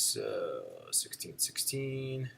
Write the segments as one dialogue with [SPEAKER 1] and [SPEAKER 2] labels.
[SPEAKER 1] So 1616.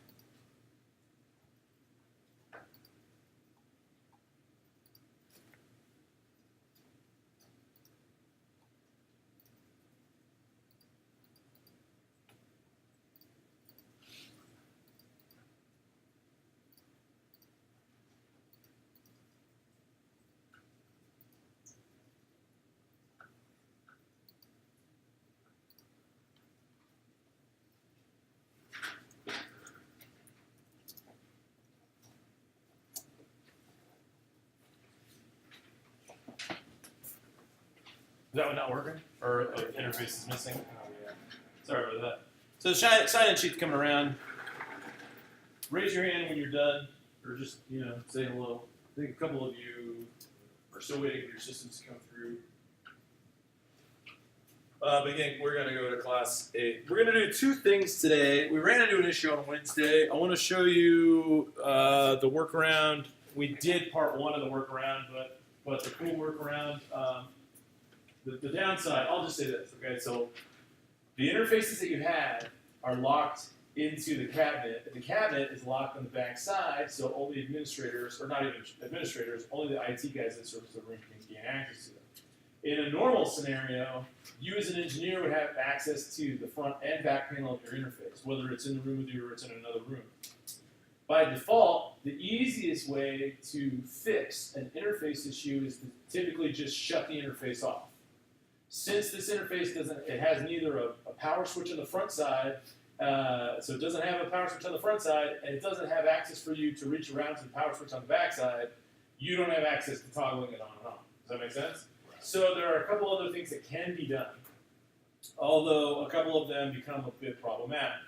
[SPEAKER 2] Is that one not working? Or the interface is missing? Oh, yeah. Sorry about that. So the sign-in sheet's coming around. Raise your hand when you're done, or just, say hello. I think a couple of you are still waiting for your systems to come through. But again, we're going to go to class 8. We're going to do 2 things today. We ran into an issue on Wednesday. I want to show you the workaround. We did part 1 of the workaround, but the cool workaround. The downside, I'll just say this, okay? So the interfaces that you had are locked into the cabinet. And the cabinet is locked on the back side, so only administrators, or not even administrators, only the IT guys that service the room can gain access to them. In a normal scenario, you as an engineer would have access to the front and back panel of your interface, whether it's in the room with you or it's in another room. By default, the easiest way to fix an interface issue is to typically just shut the interface off. Since this interface it has neither a power switch on the front side, so it doesn't have a power switch on the front side, and it doesn't have access for you to reach around to the power switch on the back side, you don't have access to toggling it on and off. Does that make sense? So there are a couple other things that can be done, although a couple of them become a bit problematic.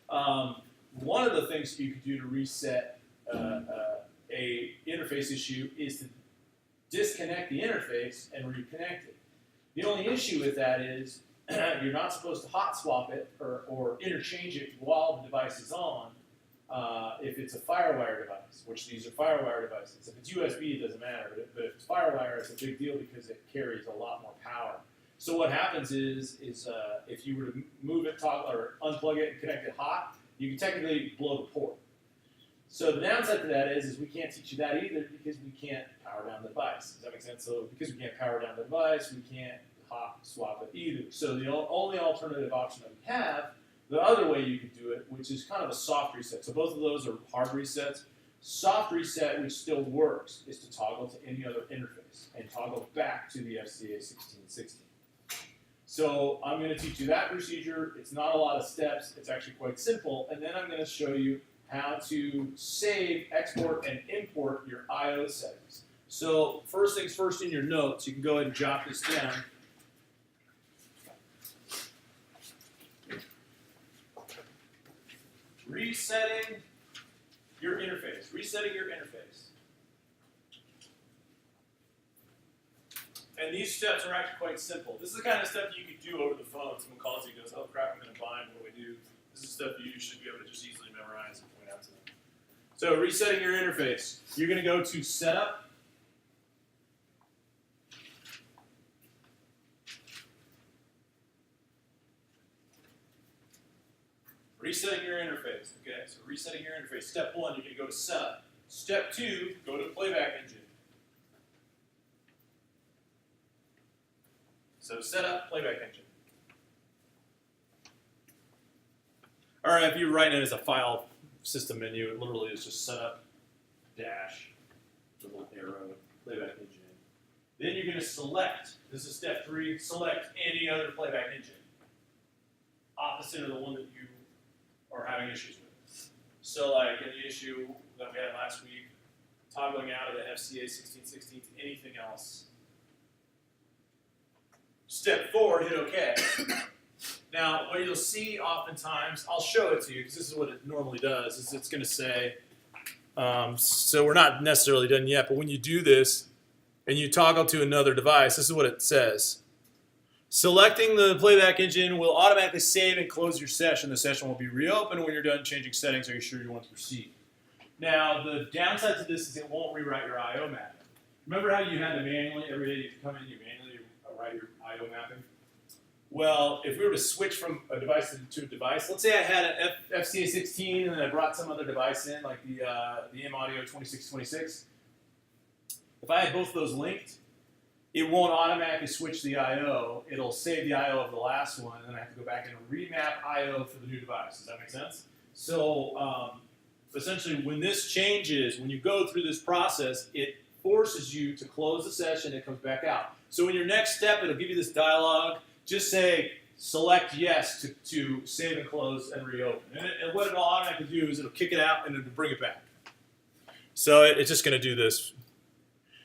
[SPEAKER 2] One of the things you could do to reset a interface issue is to disconnect the interface and reconnect it. The only issue with that is you're not supposed to hot swap it or interchange it while the device is on if it's a FireWire device, which these are FireWire devices. If it's USB, it doesn't matter, but if it's FireWire, it's a big deal because it carries a lot more power. So what happens is if you were to move it, toggle, or unplug it and connect it hot, you can technically blow the port. So the downside to that is we can't teach you that either because we can't power down the device. Does that make sense? So because we can't power down the device, we can't hot swap it either. So the only alternative option that we have, the other way you could do it, which is kind of a soft reset. So both of those are hard resets. Soft reset, which still works, is to toggle to any other interface and toggle back to the FCA 1616. So I'm going to teach you that procedure. It's not a lot of steps. It's actually quite simple. And then I'm going to show you how to save, export, and import your I/O settings. So first things first in your notes, you can go ahead and jot this down. Resetting your interface. Resetting your interface. And these steps are actually quite simple. This is the kind of stuff you could do over the phone. Someone calls you and goes, oh crap, I'm going to bind, what do we do? This is stuff you should be able to just easily memorize and point out to them. So resetting your interface. You're going to go to Setup. Resetting your interface. Okay, so resetting your interface. Step 1, you're going to go to Setup. Step 2, go to Playback Engine. So Setup, Playback Engine. All right, if you're writing it as a file system menu, it literally is just Setup dash the little arrow, Playback Engine. Then you're going to select. This is step 3. Select any other playback engine, opposite of the one that you are having issues with. So like in the issue that we had last week, toggling out of the FCA 1616 to anything else. Step 4, hit OK. Now, what you'll see oftentimes, I'll show it to you because this is what it normally does, is it's going to say, so we're not necessarily done yet, but when you do this and you toggle to another device, this is what it says. Selecting the playback engine will automatically save and close your session. The session will be reopened when you're done changing settings. Are you sure you want to proceed? Now, the downside to this is it won't rewrite your I/O mapping. Remember how you had to manually, every day you come in, you manually write your I/O mapping? Well, if we were to switch from a device to a device, let's say I had an FCA16 and then I brought some other device in, like the M Audio 2626. If I had both of those linked, it won't automatically switch the I/O. It'll save the I/O of the last one, and then I have to go back and remap I/O for the new device. Does that make sense? So essentially, when this changes, when you go through this process, it forces you to close the session. It comes back out. So in your next step, it'll give you this dialog. Just say, select yes to save and close and reopen. And what it'll automatically do is it'll kick it out and it'll bring it back. So it's just going to do this.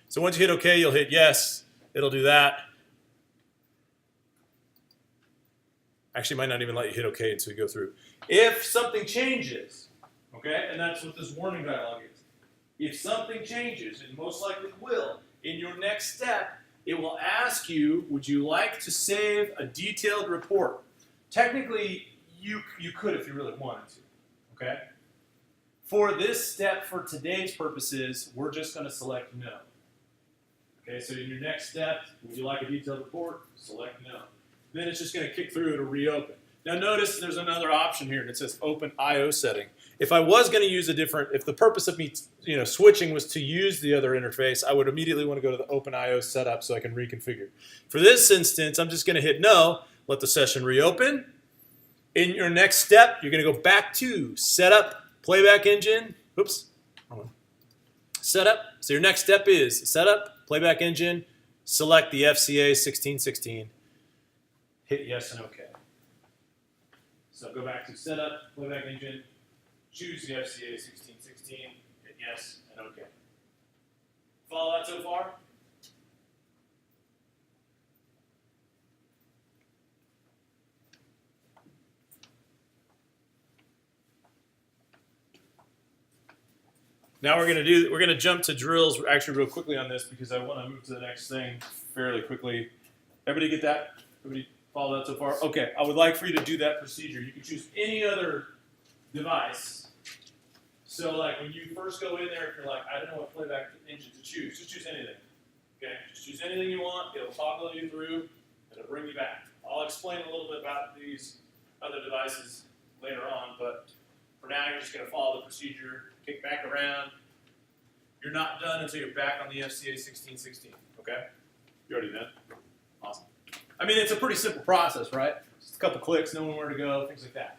[SPEAKER 2] So once you hit OK, you'll hit yes. It'll do that. Actually, it might not even let you hit OK until you go through. If something changes, okay, and that's what this warning dialog is. If something changes, and most likely will, in your next step, it will ask you, would you like to save a detailed report? Technically, you could if you really wanted to, okay? For this step, for today's purposes, we're just going to select no. Okay, so in your next step, would you like a detailed report? Select no. Then it's just going to kick through to reopen. Now notice there's another option here, and it says open I/O setting. If I was going to use a different, if the purpose of me switching was to use the other interface, I would immediately want to go to the open I/O setup so I can reconfigure. For this instance, I'm just going to hit no, let the session reopen. In your next step, you're going to go back to setup, playback engine. Oops, wrong one. Setup. So your next step is setup, playback engine, select the FCA 1616, hit yes and OK. So go back to setup, playback engine, choose the FCA 1616, hit yes and OK. Follow that so far? Now we're gonna jump to drills actually real quickly on this because I want to move to the next thing fairly quickly. Everybody get that? Everybody follow that so far? Okay, I would like for you to do that procedure. You can choose any other device. So like when you first go in there, if you're like, I don't know what playback engine to choose, just choose anything. Okay, just choose anything you want. It'll toggle you through, and it'll bring you back. I'll explain a little bit about these other devices later on, but for now you're just gonna follow the procedure. Kick back around. You're not done until you're back on the FCA 1616, okay? You already done? Awesome. I mean, it's a pretty simple process, right? Just a couple clicks, knowing where to go, things like that.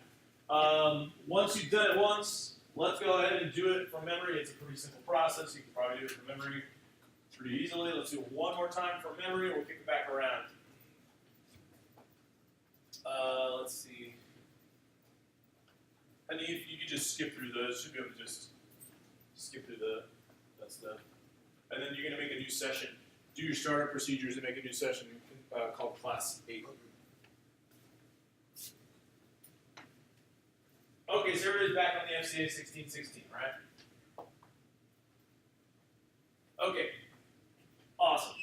[SPEAKER 2] Once you've done it once, let's go ahead and do it from memory. It's a pretty simple process. You can probably do it from memory pretty easily. Let's do it one more time from memory, and we'll kick it back around. Let's see. And you can just skip through those. You should be able to just skip through that stuff. And then you're going to make a new session. Do your startup procedures and make a new session called Class 8. Okay, so everybody's back on the FCA 1616, right? Okay, awesome.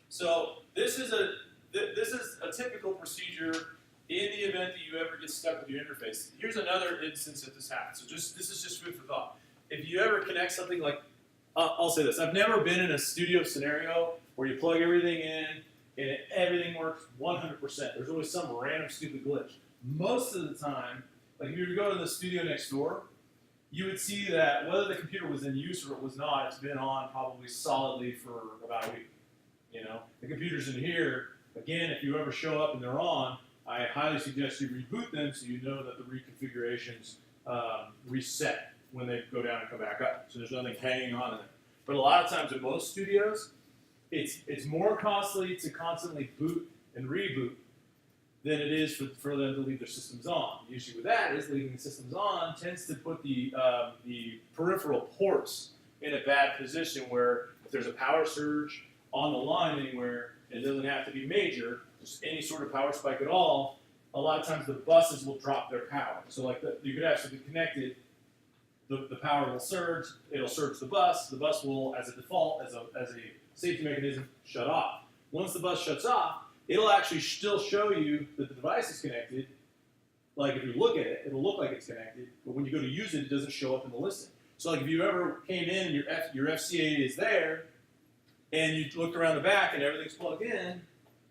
[SPEAKER 2] So this is a typical procedure in the event that you ever get stuck with your interface. Here's another instance that this happens. So this is just food for thought. If you ever connect something like, I'll say this, I've never been in a studio scenario where you plug everything in and everything works 100%. There's always some random stupid glitch. Most of the time, like if you were to go to the studio next door, you would see that whether the computer was in use or it was not, it's been on probably solidly for about a week. You know, the computers in here, again, if you ever show up and they're on, I highly suggest you reboot them so you know that the reconfigurations reset when they go down and come back up. So there's nothing hanging on in there. But a lot of times in most studios, it's more costly to constantly boot and reboot than it is for them to leave their systems on. The issue with that is leaving the systems on tends to put the peripheral ports in a bad position where if there's a power surge on the line anywhere, it doesn't have to be major, just any sort of power spike at all, a lot of times the buses will drop their power. So like you could have something connected, the power will surge, it'll surge the bus will, as a default, as a safety mechanism, shut off. Once the bus shuts off, it'll actually still show you that the device is connected. Like if you look at it, it'll look like it's connected, but when you go to use it, it doesn't show up in the listing. So like if you ever came in and your FCA is there, and you looked around the back and everything's plugged in,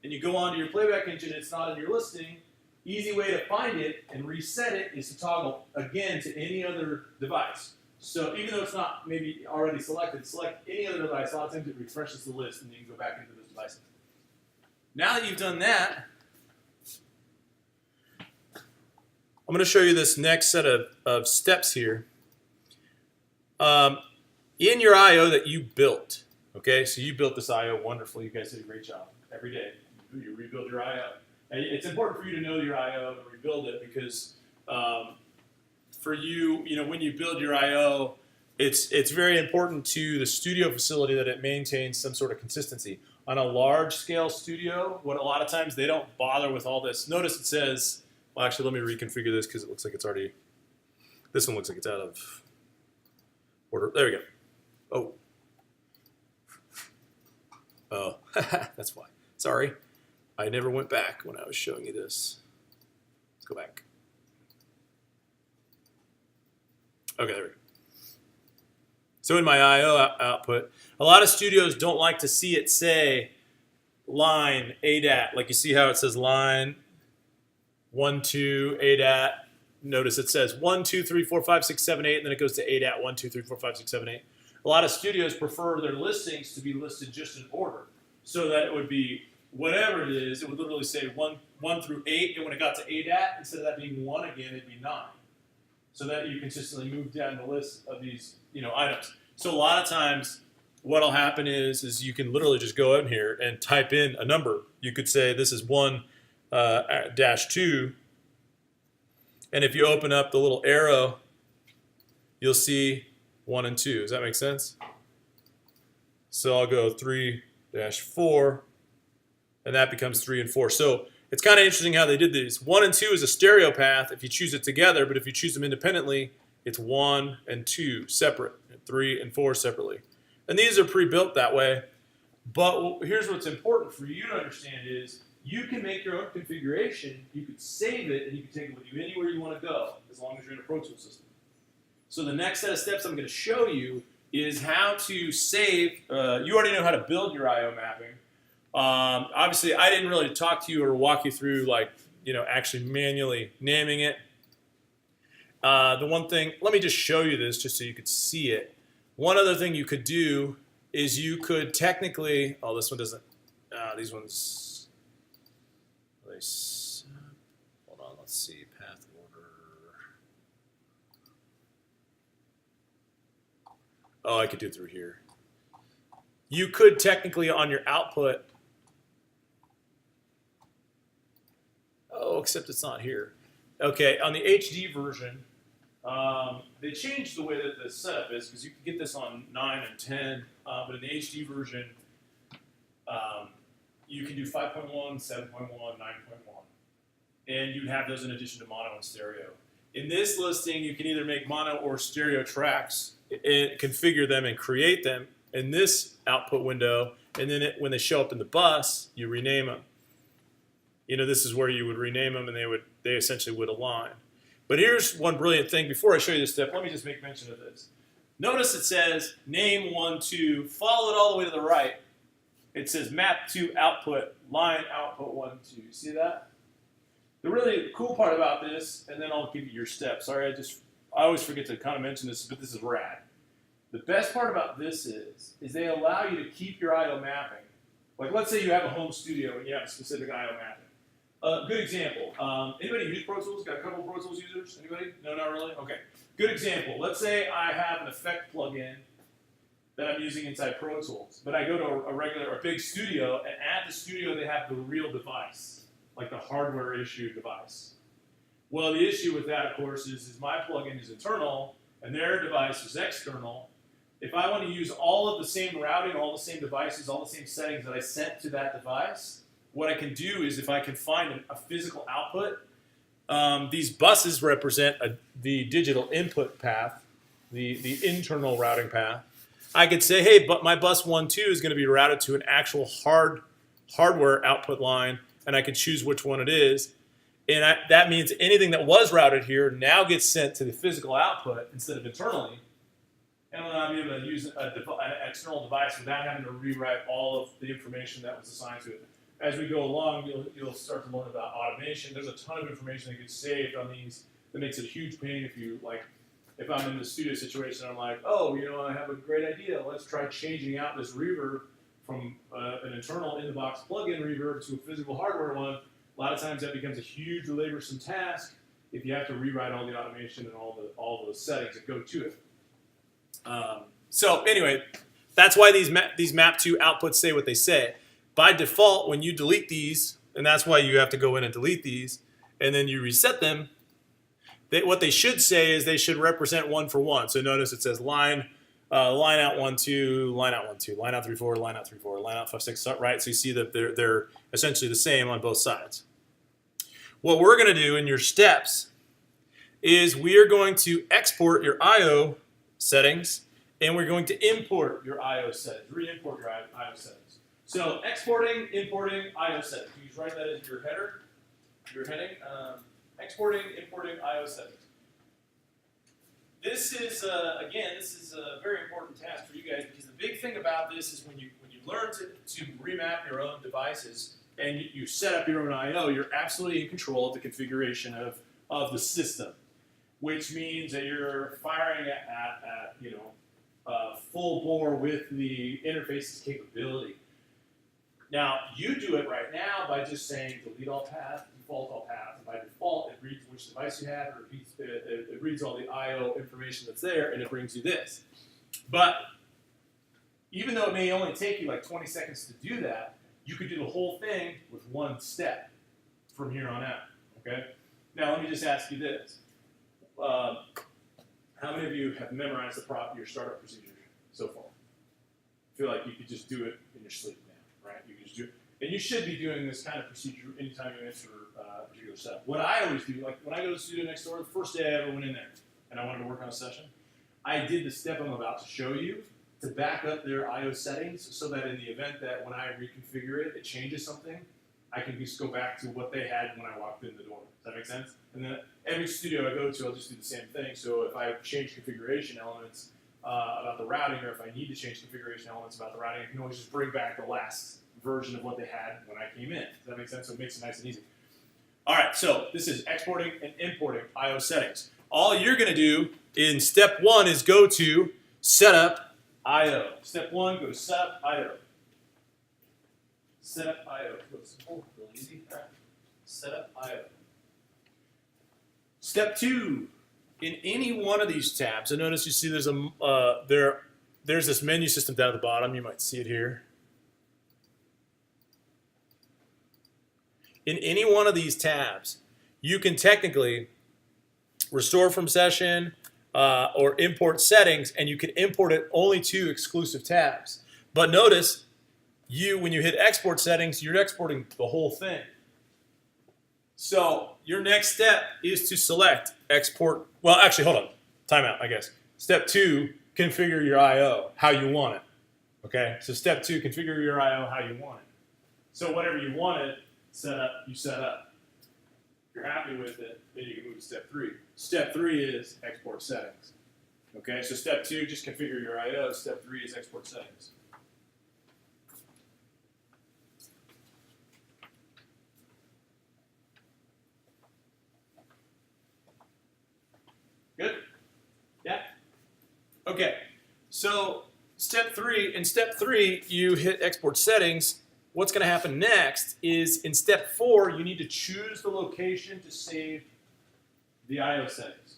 [SPEAKER 2] and you go onto your playback engine, it's not in your listing, easy way to find it and reset it is to toggle again to any other device. So even though it's not maybe already selected, select any other device. A lot of times it refreshes the list and you can go back into those devices. Now that you've done that, I'm going to show you this next set of steps here. In your I.O. that you built, okay, so you built this I.O. wonderfully. You guys did a great job every day. You rebuild your I.O. And it's important for you to know your I.O. and rebuild it because for you, when you build your I.O., it's very important to the studio facility that it maintains some sort of consistency. On a large-scale studio, what a lot of times they don't bother with all this. Notice it says, well, actually, let me reconfigure this because it looks like it's already, this one looks like it's out of order. There we go. Oh, that's why. Sorry. I never went back when I was showing you this. Let's go back. Okay, there we go. So in my I.O. output, a lot of studios don't like to see it say line ADAT. Like you see how it says line 1, 2, ADAT. Notice it says 1, 2, 3, 4, 5, 6, 7, 8, and then it goes to ADAT 1, 2, 3, 4, 5, 6, 7, 8. A lot of studios prefer their listings to be listed just in order, so that it would be whatever it is. It would literally say 1 through 8, and when it got to ADAT, instead of that being 1 again, it'd be 9. So that you consistently move down the list of these, items. So a lot of times, what'll happen is you can literally just go in here and type in a number. You could say this is 1 -2, and if you open up the little arrow, you'll see 1 and 2. Does that make sense? So I'll go 3-4, and that becomes 3 and 4. So it's kind of interesting how they did these. 1 and 2 is a stereo path if you choose it together, but if you choose them independently, it's 1 and 2 separate, and 3 and 4 separately. And these are pre-built that way. But here's what's important for you to understand is you can make your own configuration, you could save it, and you can take it with you anywhere you want to go, as long as you're in a Pro Tools system. So the next set of steps I'm going to show you is how to save. You already know how to build your I.O. mapping. Obviously, I didn't really talk to you or walk you through, actually manually naming it. The one thing, let me just show you this just so you could see it. One other thing you could do is you could technically, this one doesn't, these ones, hold on, let's see, path order. Oh, I could do it through here. You could technically on your output, except it's not here. Okay, on the HD version, they changed the way that the setup is because you can get this on 9 and 10, but in the HD version, you can do 5.1, 7.1, 9.1, and you have those in addition to mono and stereo. In this listing, you can either make mono or stereo tracks, and configure them and create them in this output window, and then when they show up in the bus, you rename them. This is where you would rename them, and they essentially would align. But here's one brilliant thing. Before I show you this step, let me just make mention of this. Notice it says name 1, 2, follow it all the way to the right. It says map to output, line output 1, 2. See that? The really cool part about this, and then I'll give you your steps. Sorry, I always forget to kind of mention this, but this is rad. The best part about this is they allow you to keep your I.O. mapping. Like let's say you have a home studio and you have a specific I.O. mapping. Good example. Anybody use Pro Tools? Got a couple of Pro Tools users? Anybody? No, not really? Okay. Good example. Let's say I have an effect plugin that I'm using inside Pro Tools, but I go to a big studio, and at the studio they have the real device, like the hardware issue device. Well, the issue with that, of course, is my plugin is internal, and their device is external. If I want to use all of the same routing, all the same devices, all the same settings that I sent to that device, what I can do is if I can find a physical output, these buses represent the digital input path, the internal routing path. I could say, hey, but my bus 1, 2 is going to be routed to an actual hardware output line, and I can choose which one it is. And that means anything that was routed here now gets sent to the physical output instead of internally. And I'll be able to use an external device without having to rewrite all of the information that was assigned to it. as we go along, you'll start to learn about automation. There's a ton of information that gets saved on these that makes it a huge pain if you like. If I'm in the studio situation, I'm like, oh, I have a great idea. Let's try changing out this reverb from an internal in-the-box plug-in reverb to a physical hardware one. A lot of times that becomes a huge laborsome task if you have to rewrite all the automation and all the settings that go to it. So anyway, that's why these map to outputs say what they say. By default, when you delete these, and that's why you have to go in and delete these, and then you reset them, what they should say is they should represent one for one. So notice it says line out 1 2, line out 1 2, line out 3 4, line out 3 4, line out 5 6, right? So you see that they're essentially the same on both sides. What we're going to do in your steps is we are going to export your I/O settings, and we're going to import your I/O settings, re-import your I/O settings. So exporting, importing I/O settings. You just write that as your header, your heading. Exporting, importing I/O settings. This is a very important task for you guys, because the big thing about this is when you learn to remap your own devices and you set up your own I/O, you're absolutely in control of the configuration of the system, which means that you're firing at full bore with the interface's capability. Now, you do it right now by just saying delete all paths, default all paths, and by default it reads which device you have, it reads all the I/O information that's there, and it brings you this. But even though it may only take you like 20 seconds to do that, you could do the whole thing with one step from here on out, okay? Now, let me just ask you this. How many of you have memorized your startup procedure so far? I feel like you could just do it in your sleep now, right? You can just do it. And you should be doing this kind of procedure anytime you enter a particular setup. What I always do, like when I go to the studio next door, the first day I ever went in there and I wanted to work on a session, I did the step I'm about to show you to back up their I/O settings so that in the event that when I reconfigure it, it changes something, I can just go back to what they had when I walked in the door. Does that make sense? And then every studio I go to, I'll just do the same thing. So if I change configuration elements about the routing, or if I need to change configuration elements about the routing, I can always just bring back the last version of what they had when I came in. Does that make sense? So it makes it nice and easy. All right, so this is exporting and importing I/O settings. All you're going to do in step 1 is go to Setup I/O. Step 1, go to Setup I/O. Setup I/O. Real simple, real easy. All right. Setup I/O. Step 2, in any one of these tabs, and notice you see there's this menu system down at the bottom. You might see it here. In any one of these tabs, you can technically restore from session or import settings, and you can import it only to exclusive tabs. But notice, when you hit export settings, you're exporting the whole thing. So your next step is to select export. Well, actually, hold on. Timeout, I guess. Step 2, configure your I/O how you want it. Okay? So step 2, configure your I/O how you want it. So whatever you want it, you set up. If you're happy with it, then you can move to step 3. Step 3 is export settings. Okay, so step 2, just configure your I/O. Step 3 is export settings. Good? Yeah? Okay, so in step 3, you hit export settings. What's going to happen next is in step 4, you need to choose the location to save the I/O settings.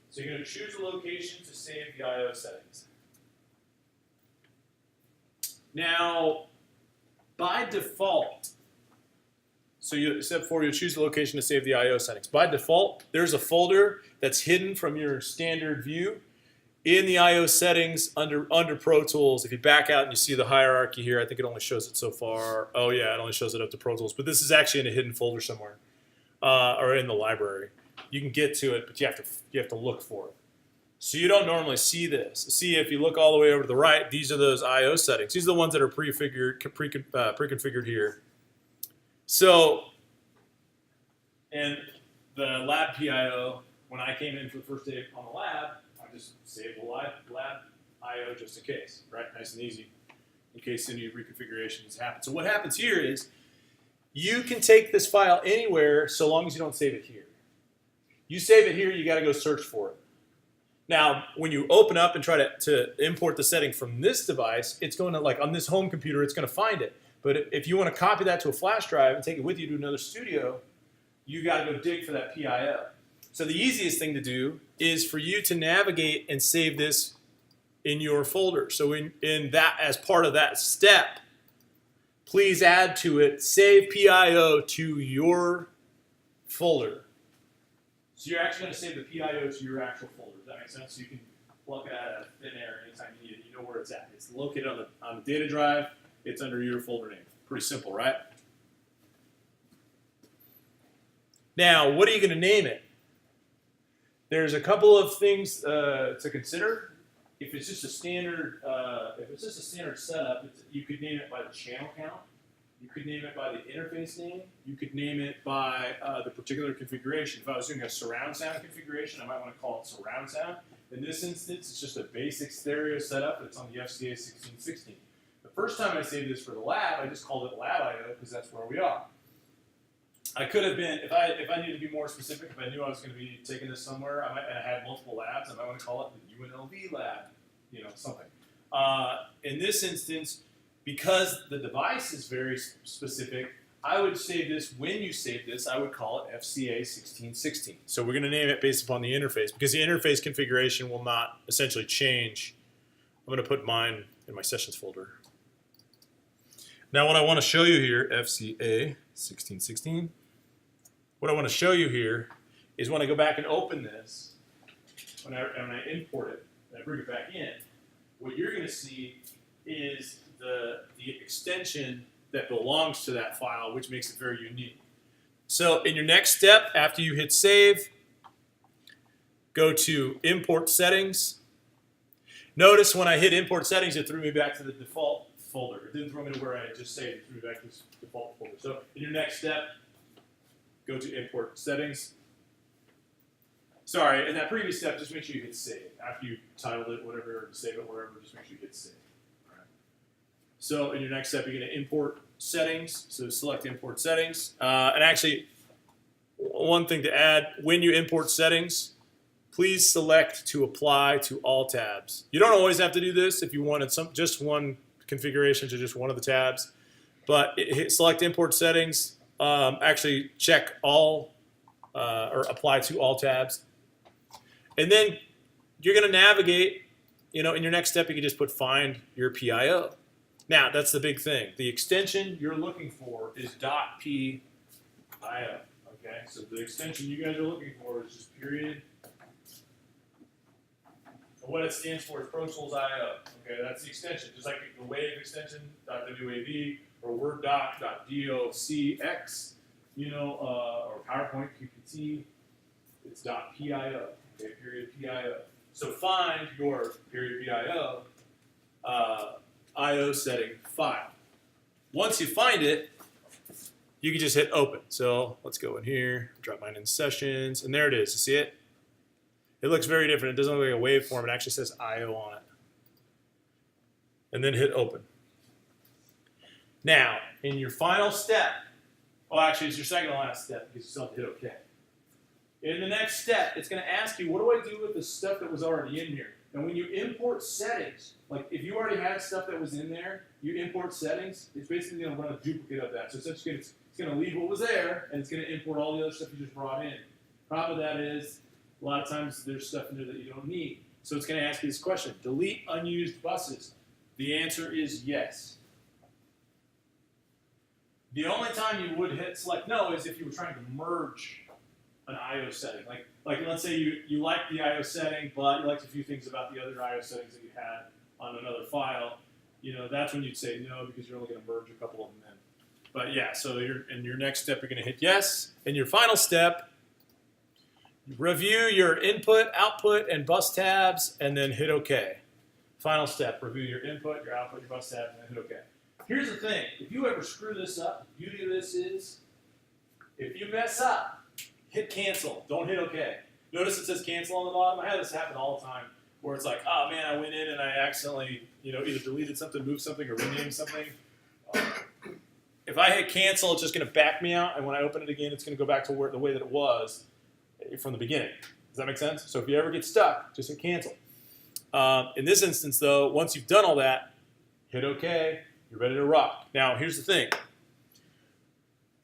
[SPEAKER 2] So you're going to choose a location to save the I/O settings. Now, by default, step 4, you'll choose the location to save the I/O settings. By default, there's a folder that's hidden from your standard view in the I/O settings under Pro Tools. If you back out and you see the hierarchy here, I think it only shows it so far. Oh yeah, it only shows it up to Pro Tools. But this is actually in a hidden folder somewhere, or in the library. You can get to it, but you have to look for it. So you don't normally see this. See, if you look all the way over to the right, these are those I/O settings. These are the ones that are pre-configured here. So, and the lab PIO, when I came in for the first day on the lab, I just saved the lab I/O just in case, right? Nice and easy. in case any reconfigurations happen. So what happens here is you can take this file anywhere so long as you don't save it here. You save it here, you got to go search for it. Now, when you open up and try to import the setting from this device, it's going to, like on this home computer, it's going to find it. But if you want to copy that to a flash drive and take it with you to another studio, you got to go dig for that PIO. So the easiest thing to do is for you to navigate and save this in your folder. So in that, as part of that step, please add to it, save PIO to your folder. So you're actually going to save the PIO to your actual folder. Does that make sense? So you can pluck it out of thin air anytime you need it. You know where it's at. It's located on the data drive. It's under your folder name. Pretty simple, right? Now, what are you going to name it? There's a couple of things to consider. If it's just a standard, setup, you could name it by the channel count. You could name it by the interface name. You could name it by the particular configuration. If I was doing a surround sound configuration, I might want to call it surround sound. In this instance, it's just a basic stereo setup. It's on the FCA 1616. The first time I saved this for the lab, I just called it lab IO because that's where we are. I could have been, if I needed to be more specific, if I knew I was going to be taking this somewhere, and I had multiple labs, I might want to call it the UNLV lab, you know, something. In this instance, because the device is very specific, I would save this, when you save this, I would call it FCA 1616. So we're going to name it based upon the interface, because the interface configuration will not essentially change. I'm going to put mine in my sessions folder. Now what I want to show you here, FCA 1616, what I want to show you here is when I go back and open this, when I import it, and I bring it back in, what you're going to see is the extension that belongs to that file, which makes it very unique. So in your next step, after you hit save, go to import settings. Notice when I hit import settings, it threw me back to the default folder. It didn't throw me to where I just saved. It threw me back to this default folder. So in your next step, go to import settings. Sorry, in that previous step, just make sure you hit save. After you titled it, whatever, or save it, wherever, just make sure you hit save. All right. So in your next step, you're going to import settings. So select import settings. And actually, one thing to add, when you import settings, please select to apply to all tabs. You don't always have to do this if you wanted just one configuration to just one of the tabs. But select import settings. Actually check all or apply to all tabs. And then you're going to navigate, you know, in your next step you can just put find your PIO. Now that's the big thing. The extension you're looking for is .PIO. Okay, so the extension you guys are looking for is just period. And what it stands for is Pro Tools IO. Okay, that's the extension. Just like the Wave extension, .wav, or Word doc.docx, you know, or PowerPoint QPT, it's .pio, okay, period PIO. So find your period PIO IO setting file. Once you find it, you can just hit open. So let's go in here, drop mine in sessions, and there it is. You see it? It looks very different. It doesn't look like a waveform. It actually says IO on it. And then hit open. Now, in your final step, well, actually, it's your second to last step because you still have to hit OK. In the next step, it's going to ask you, what do I do with the stuff that was already in here? And when you import settings, like if you already had stuff that was in there, you import settings, it's basically going to run a duplicate of that. So it's going to leave what was there, and it's going to import all the other stuff you just brought in. Problem with that is, a lot of times there's stuff in there that you don't need. So it's going to ask you this question, delete unused buses. The answer is yes. The only time you would hit select no is if you were trying to merge an IO setting. Like let's say you like the IO setting, but you liked a few things about the other IO settings that you had on another file. You know, that's when you'd say no because you're only going to merge a couple of them in. But yeah, so in your next step, you're going to hit yes. In your final step, review your input, output, and bus tabs, and then hit OK. Final step, review your input, your output, your bus tabs, and then hit OK. Here's the thing. If you ever screw this up, the beauty of this is, if you mess up, hit cancel. Don't hit OK. Notice it says cancel on the bottom. I have this happen all the time. where it's like, oh man, I went in and I accidentally, either deleted something, moved something, or renamed something. If I hit cancel, it's just going to back me out, and when I open it again, it's going to go back to the way that it was from the beginning. Does that make sense? So if you ever get stuck, just hit cancel. In this instance, though, once you've done all that, hit OK. You're ready to rock. Now, here's the thing.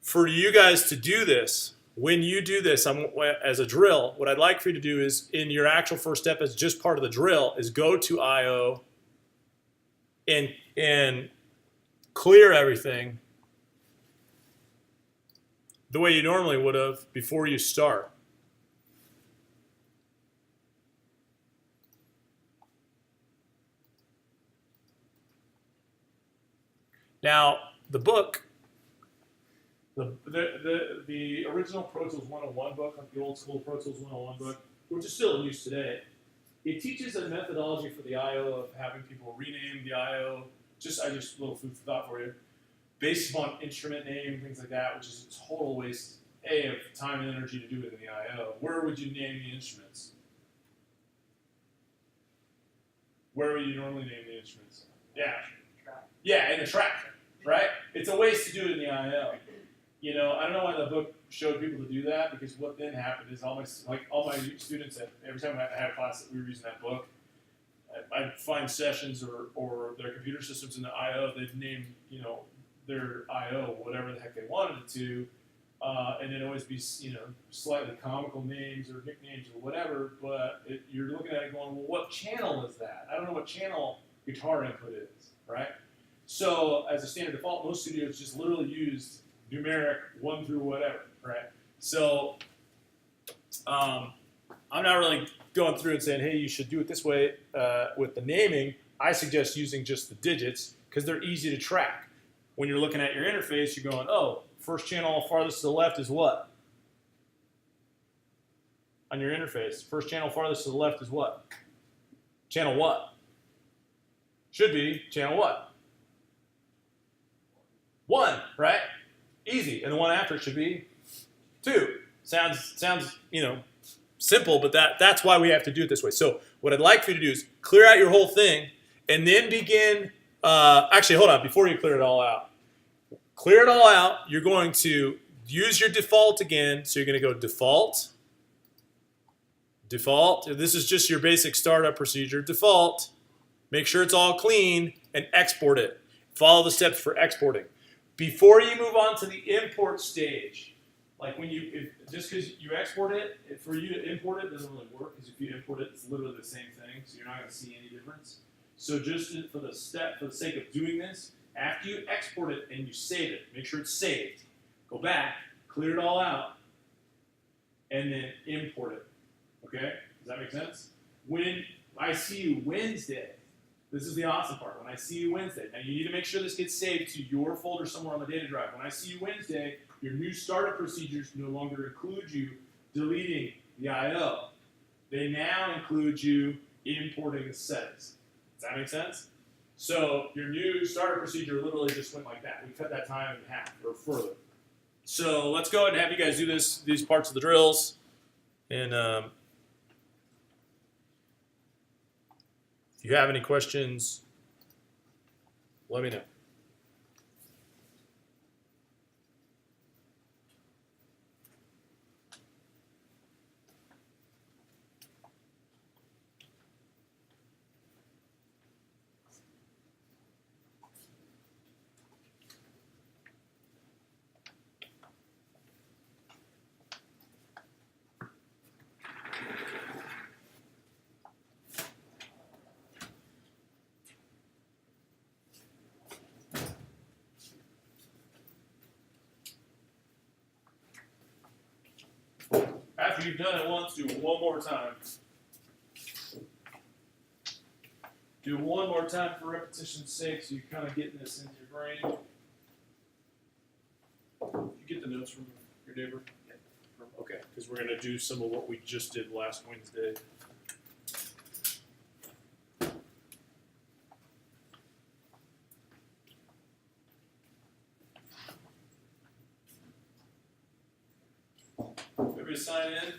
[SPEAKER 2] For you guys to do this, when you do this as a drill, what I'd like for you to do is, in your actual first step as just part of the drill, is go to I/O and clear everything the way you normally would have before you start. Now, the book, the original Pro Tools 101 book, like the old school Pro Tools 101 book, which is still in use today, it teaches a methodology for the I/O of having people rename the I/O. Just a little food for thought for you, based upon instrument name, things like that, which is a total waste of time and energy to do it in the I/O. Where would you name the instruments? Where would you normally name the instruments? Yeah, in the track, right? It's a waste to do it in the I/O. I don't know why the book showed people to do that, because what then happened is all my students, every time I had a class that we were using that book, I'd find sessions or their computer systems in the I/O, they'd name, their I/O whatever the heck they wanted it to, and it'd always be, slightly comical names or nicknames or whatever, but you're looking at it going, well, what channel is that? I don't know what channel guitar input is, right? So as a standard default, most studios just literally used numeric 1 through whatever, right? So I'm not really going through and saying, hey, you should do it this way with the naming. I suggest using just the digits because they're easy to track. When you're looking at your interface, you're going, oh, first channel farthest to the left is what? On your interface, first channel farthest to the left is what? Channel what? Should be channel what? 1, right? Easy. And the one after it should be 2. Sounds simple, but that's why we have to do it this way. So what I'd like for you to do is clear out your whole thing and then begin, actually, hold on, before you clear it all out. Clear it all out, you're going to use your default again. So you're going to go default, this is just your basic startup procedure, default, make sure it's all clean, and export it. Follow the steps for exporting. Before you move on to the import stage, like just because you export it, for you to import it doesn't really work, because if you import it, it's literally the same thing, so you're not going to see any difference. So just for the sake of doing this, after you export it and you save it, make sure it's saved. Go back, clear it all out, and then import it. Okay? Does that make sense? When I see you Wednesday, this is the awesome part. When I see you Wednesday, now you need to make sure this gets saved to your folder somewhere on the data drive. When I see you Wednesday, your new startup procedures no longer include you deleting the I/O. They now include you importing the settings. Does that make sense? So your new startup procedure literally just went like that. We cut that time in half or further. So let's go ahead and have you guys do these parts of the drills. And if you have any questions, let me know. After you've done it once, do it one more time. Do it one more time for repetition's sake, so you're kind of getting this into your brain. Did you get the notes from your neighbor? Yeah. Okay, because we're going to do some of what we just did last Wednesday. Everybody sign in.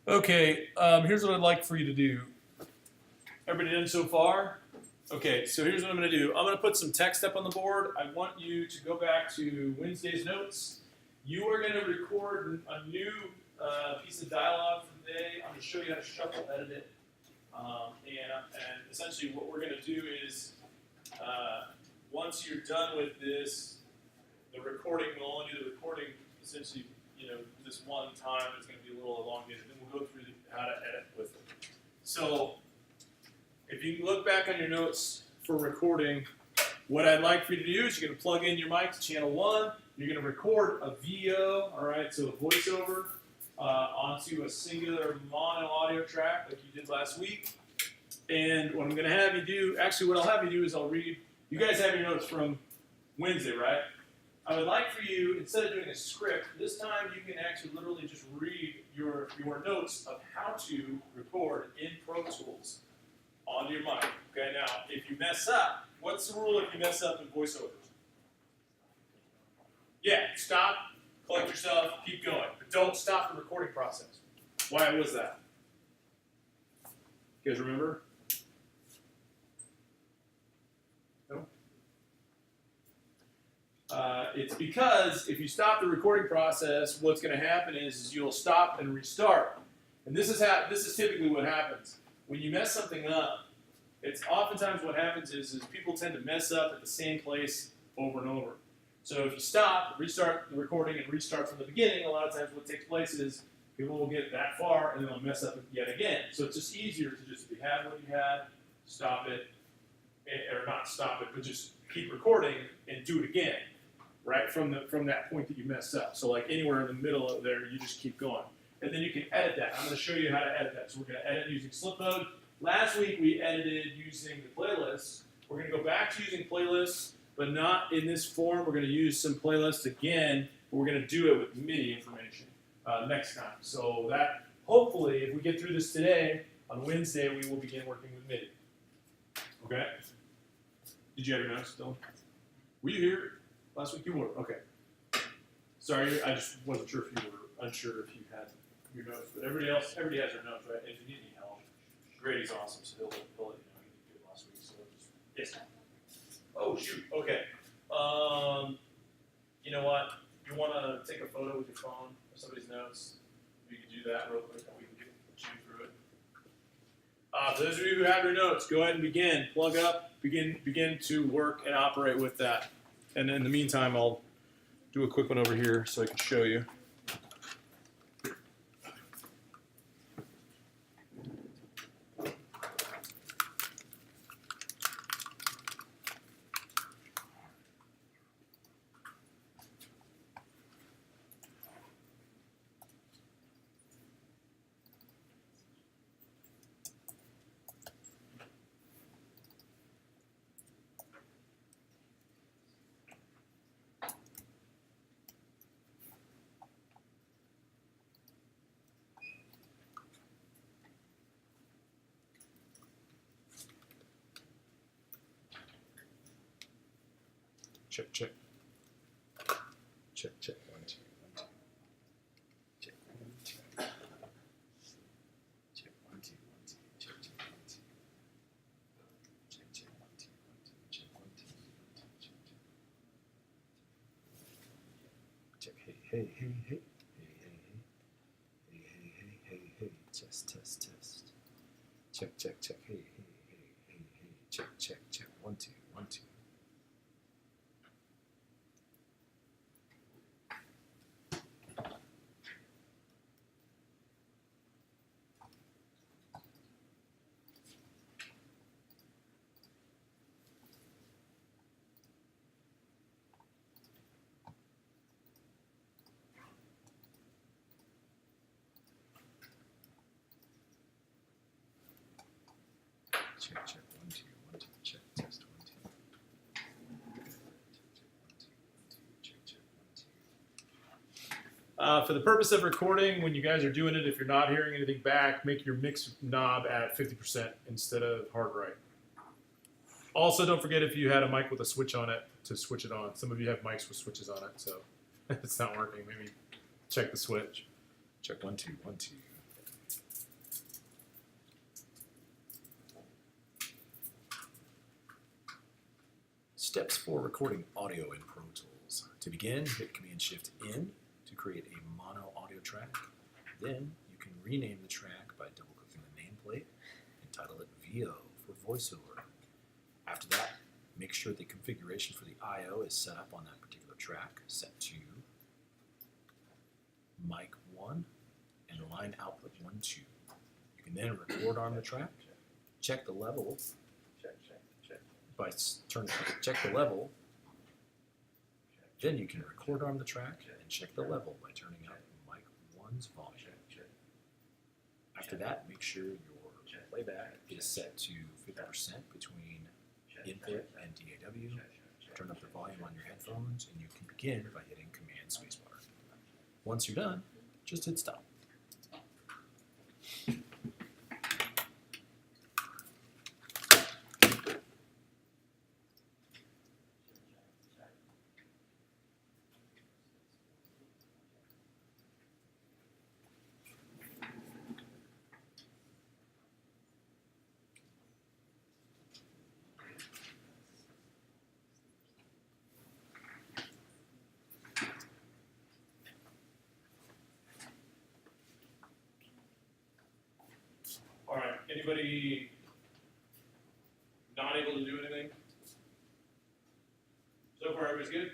[SPEAKER 2] Okay, here's what I'd like for you to do. Everybody done so far? Okay, so here's what I'm going to do. I'm going to put some text up on the board. I want you to go back to Wednesday's notes. You are going to record a new piece of dialogue for today. I'm going to show you how to shuffle edit it. And essentially what we're going to do is once you're done with this, the recording, we'll only do the recording essentially, this one time. It's going to be a little elongated. Then we'll go through how to edit with it. So if you look back on your notes for recording, what I'd like for you to do is you're going to plug in your mic to channel 1. You're going to record a VO, all right, so a voiceover onto a singular mono audio track like you did last week. And what I'm going to have you do, actually what I'll have you do is I'll read, you guys have your notes from Wednesday, right? I would like for you, instead of doing a script, this time you can actually literally just read your notes of how to record in Pro Tools onto your mic. Okay, now, if you mess up, what's the rule if you mess up in voiceovers? Yeah, stop, collect yourself, keep going. But don't stop the recording process. Why was that? You guys remember? No? It's because if you stop the recording process, what's going to happen is you'll stop and restart. And this is typically what happens. When you mess something up, it's oftentimes what happens is people tend to mess up at the same place over and over. So if you stop, restart the recording, and restart from the beginning, a lot of times what takes place is people will get that far and then they'll mess up yet again. So it's just easier to just, if you have what you had, stop it, or not stop it, but just keep recording and do it again, right, from that point that you messed up. So like anywhere in the middle of there, you just keep going. And then you can edit that. I'm going to show you how to edit that. So we're going to edit using slip mode. Last week we edited using the playlists. We're going to go back to using playlists, but not in this form. We're going to use some playlists again, but we're going to do it with MIDI information next time. So that, hopefully, if we get through this today, on Wednesday we will begin working with MIDI. Okay? Did you have your notes, Dylan? Were you here last week? You were. Okay. Sorry, I just wasn't sure if you were unsure if you had your notes, but everybody has their notes, right? If you need any help, Grady's awesome, so he'll let you know. He did good last week, so just, yes. Oh, shoot, okay. You know what? You want to take a photo with your phone of somebody's notes? You can do that real quick, and we can chew through it. For those of you who have your notes, go ahead and begin. Plug up, begin to work and operate with that. And in the meantime, I'll do a quick one over here so I can show you. Check, check. Check, check. 1, 2, 1, 2. Check, 1, 2. Check, 1, 2, 1, 2. Check, check, 1, 2. Check, check, 1, 2, 1, 2. Check, 1, 2, 1, 2. Check, check. Check, hey, hey, hey, hey. Hey, hey, hey. Hey, hey, hey, hey, hey. Test, test, test. Check, check, check. Hey, hey, hey, hey, hey. Check, check, check. 1, 2, 1, 2. Check, check, 1, 2, 1, 2, check, test, 1, 2. Check, check, 1, 2, check, check, 1, 2. For the purpose of recording, when you guys are doing it, if you're not hearing anything back, make your mix knob at 50% instead of hard right. Also, don't forget if you had a mic with a switch on it, to switch it on. Some of you have mics with switches on it, so if it's not working, maybe check the switch. Check 1, 2, 1, 2.
[SPEAKER 1] Steps for recording audio in Pro Tools. To begin, hit Command-Shift-N to create a mono audio track. Then you can rename the track by double-clicking the nameplate and title it VO for voiceover. After that, make sure the configuration for the I/O is set up on that particular track, set to mic 1 and line output 1, 2. You can then record arm the track, check the level by check the level. Then you can record arm the track and check the level by turning up mic 1's volume. After that, make sure your playback is set to 50% between input and DAW. Turn up the volume on your headphones, and you can begin by hitting Command Spacebar. Once you're done, just hit stop.
[SPEAKER 2] All right. Anybody not able to do anything? So far, everybody's good?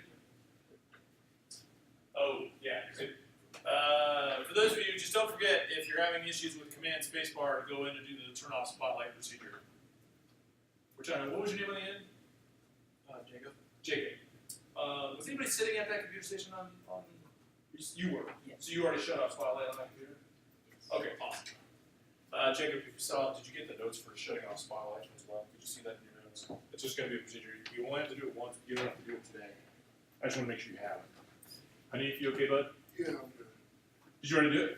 [SPEAKER 2] Oh, yeah. Good. For those of you, just don't forget, if you're having issues with Command Spacebar, go in and do the turn off spotlight procedure. We're trying to, what was your name on the end?
[SPEAKER 3] Jacob.
[SPEAKER 2] Jacob. Was anybody sitting at that computer station on you were?
[SPEAKER 3] Yes.
[SPEAKER 2] So you already shut off spotlight on that computer? Okay, awesome. Jacob, if you saw, did you get the notes for shutting off spotlight as well? Did you see that in your notes? It's just going to be a procedure. You only have to do it once, but you don't have to do it today. I just want to make sure you have it. Honey, you okay, bud?
[SPEAKER 4] Yeah, I'm good.
[SPEAKER 2] Did you already do it?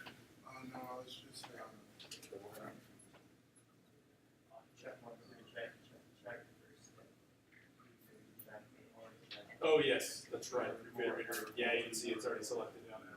[SPEAKER 4] No, I was just
[SPEAKER 2] Oh, yes, that's right. Yeah, you can see it's already selected down there.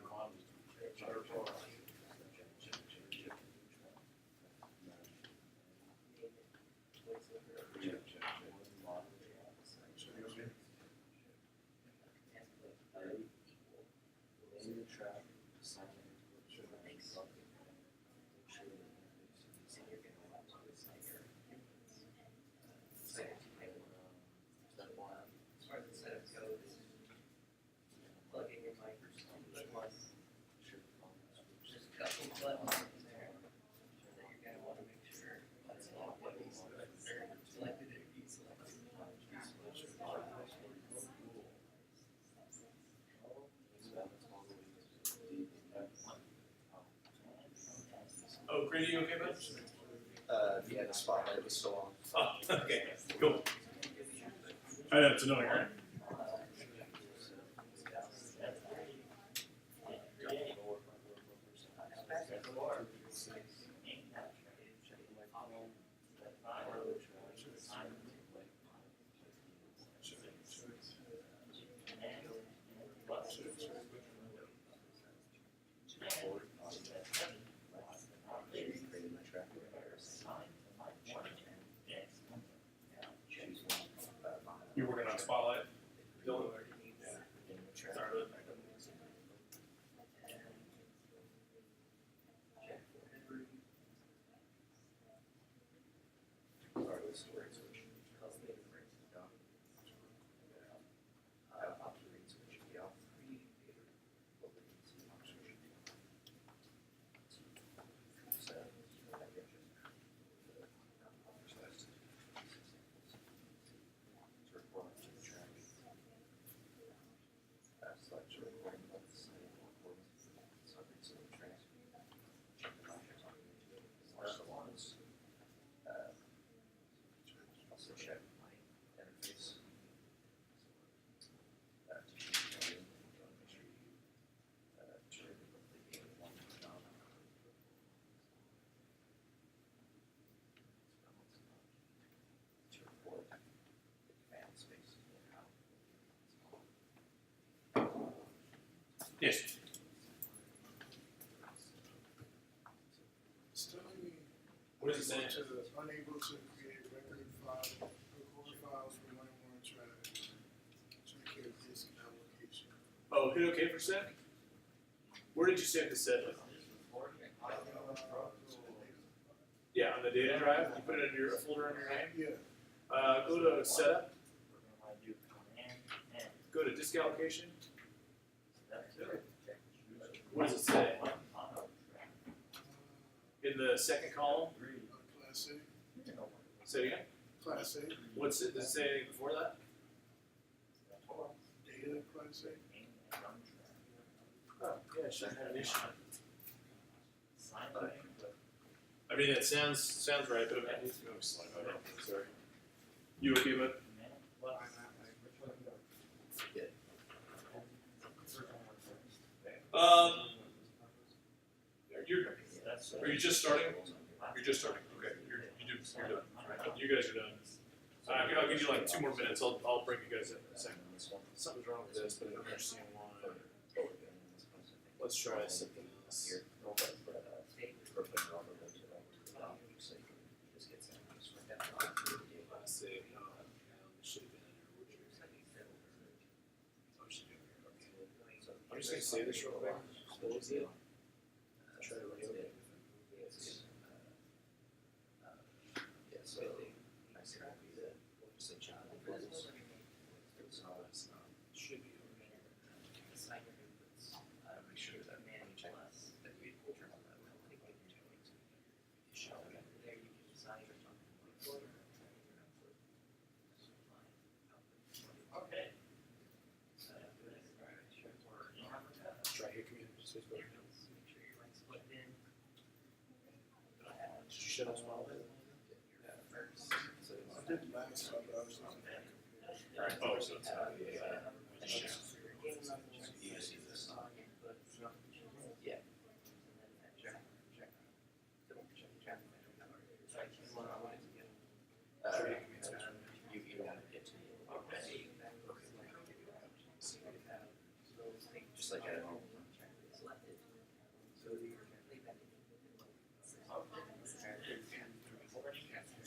[SPEAKER 2] Oh, Grady, you okay, bud?
[SPEAKER 3] Yeah, the spotlight was still on.
[SPEAKER 2] Oh, okay, cool. I know, it's annoying, right? You're working on Spotlight? Dylan? Yeah. Sorry, bud. Yes. What is it saying?
[SPEAKER 4] Unable to create record file, record files from one or more tracks.
[SPEAKER 2] Oh, hit OK for a sec. Where did you save the set? Yeah, on the data drive. You put it in your folder under your name.
[SPEAKER 4] Yeah.
[SPEAKER 2] Go to setup. Go to disk allocation. What does it say? In the second column.
[SPEAKER 4] Class A.
[SPEAKER 2] Say it again.
[SPEAKER 4] Class A.
[SPEAKER 2] What's it? Does it say anything before that?
[SPEAKER 4] Data class A.
[SPEAKER 2] Oh, yeah, it should have an issue. I mean, it sounds right, but it needs to go slide. Sorry. You okay, bud? Are you just starting? You're just starting. Okay, you're done. You guys are done. I'll give you like 2 more minutes. I'll bring you guys in a second. Something's wrong with this, but I don't understand why. Let's try something else. Let's see. I'm just gonna say this real quick. Close it. Try to run it. Should be okay. Make sure that try hit command. Space bar. Did you shut off small?
[SPEAKER 4] I did last time, but I was not back.
[SPEAKER 2] Alright. Oh, so it's
[SPEAKER 3] Just like at home.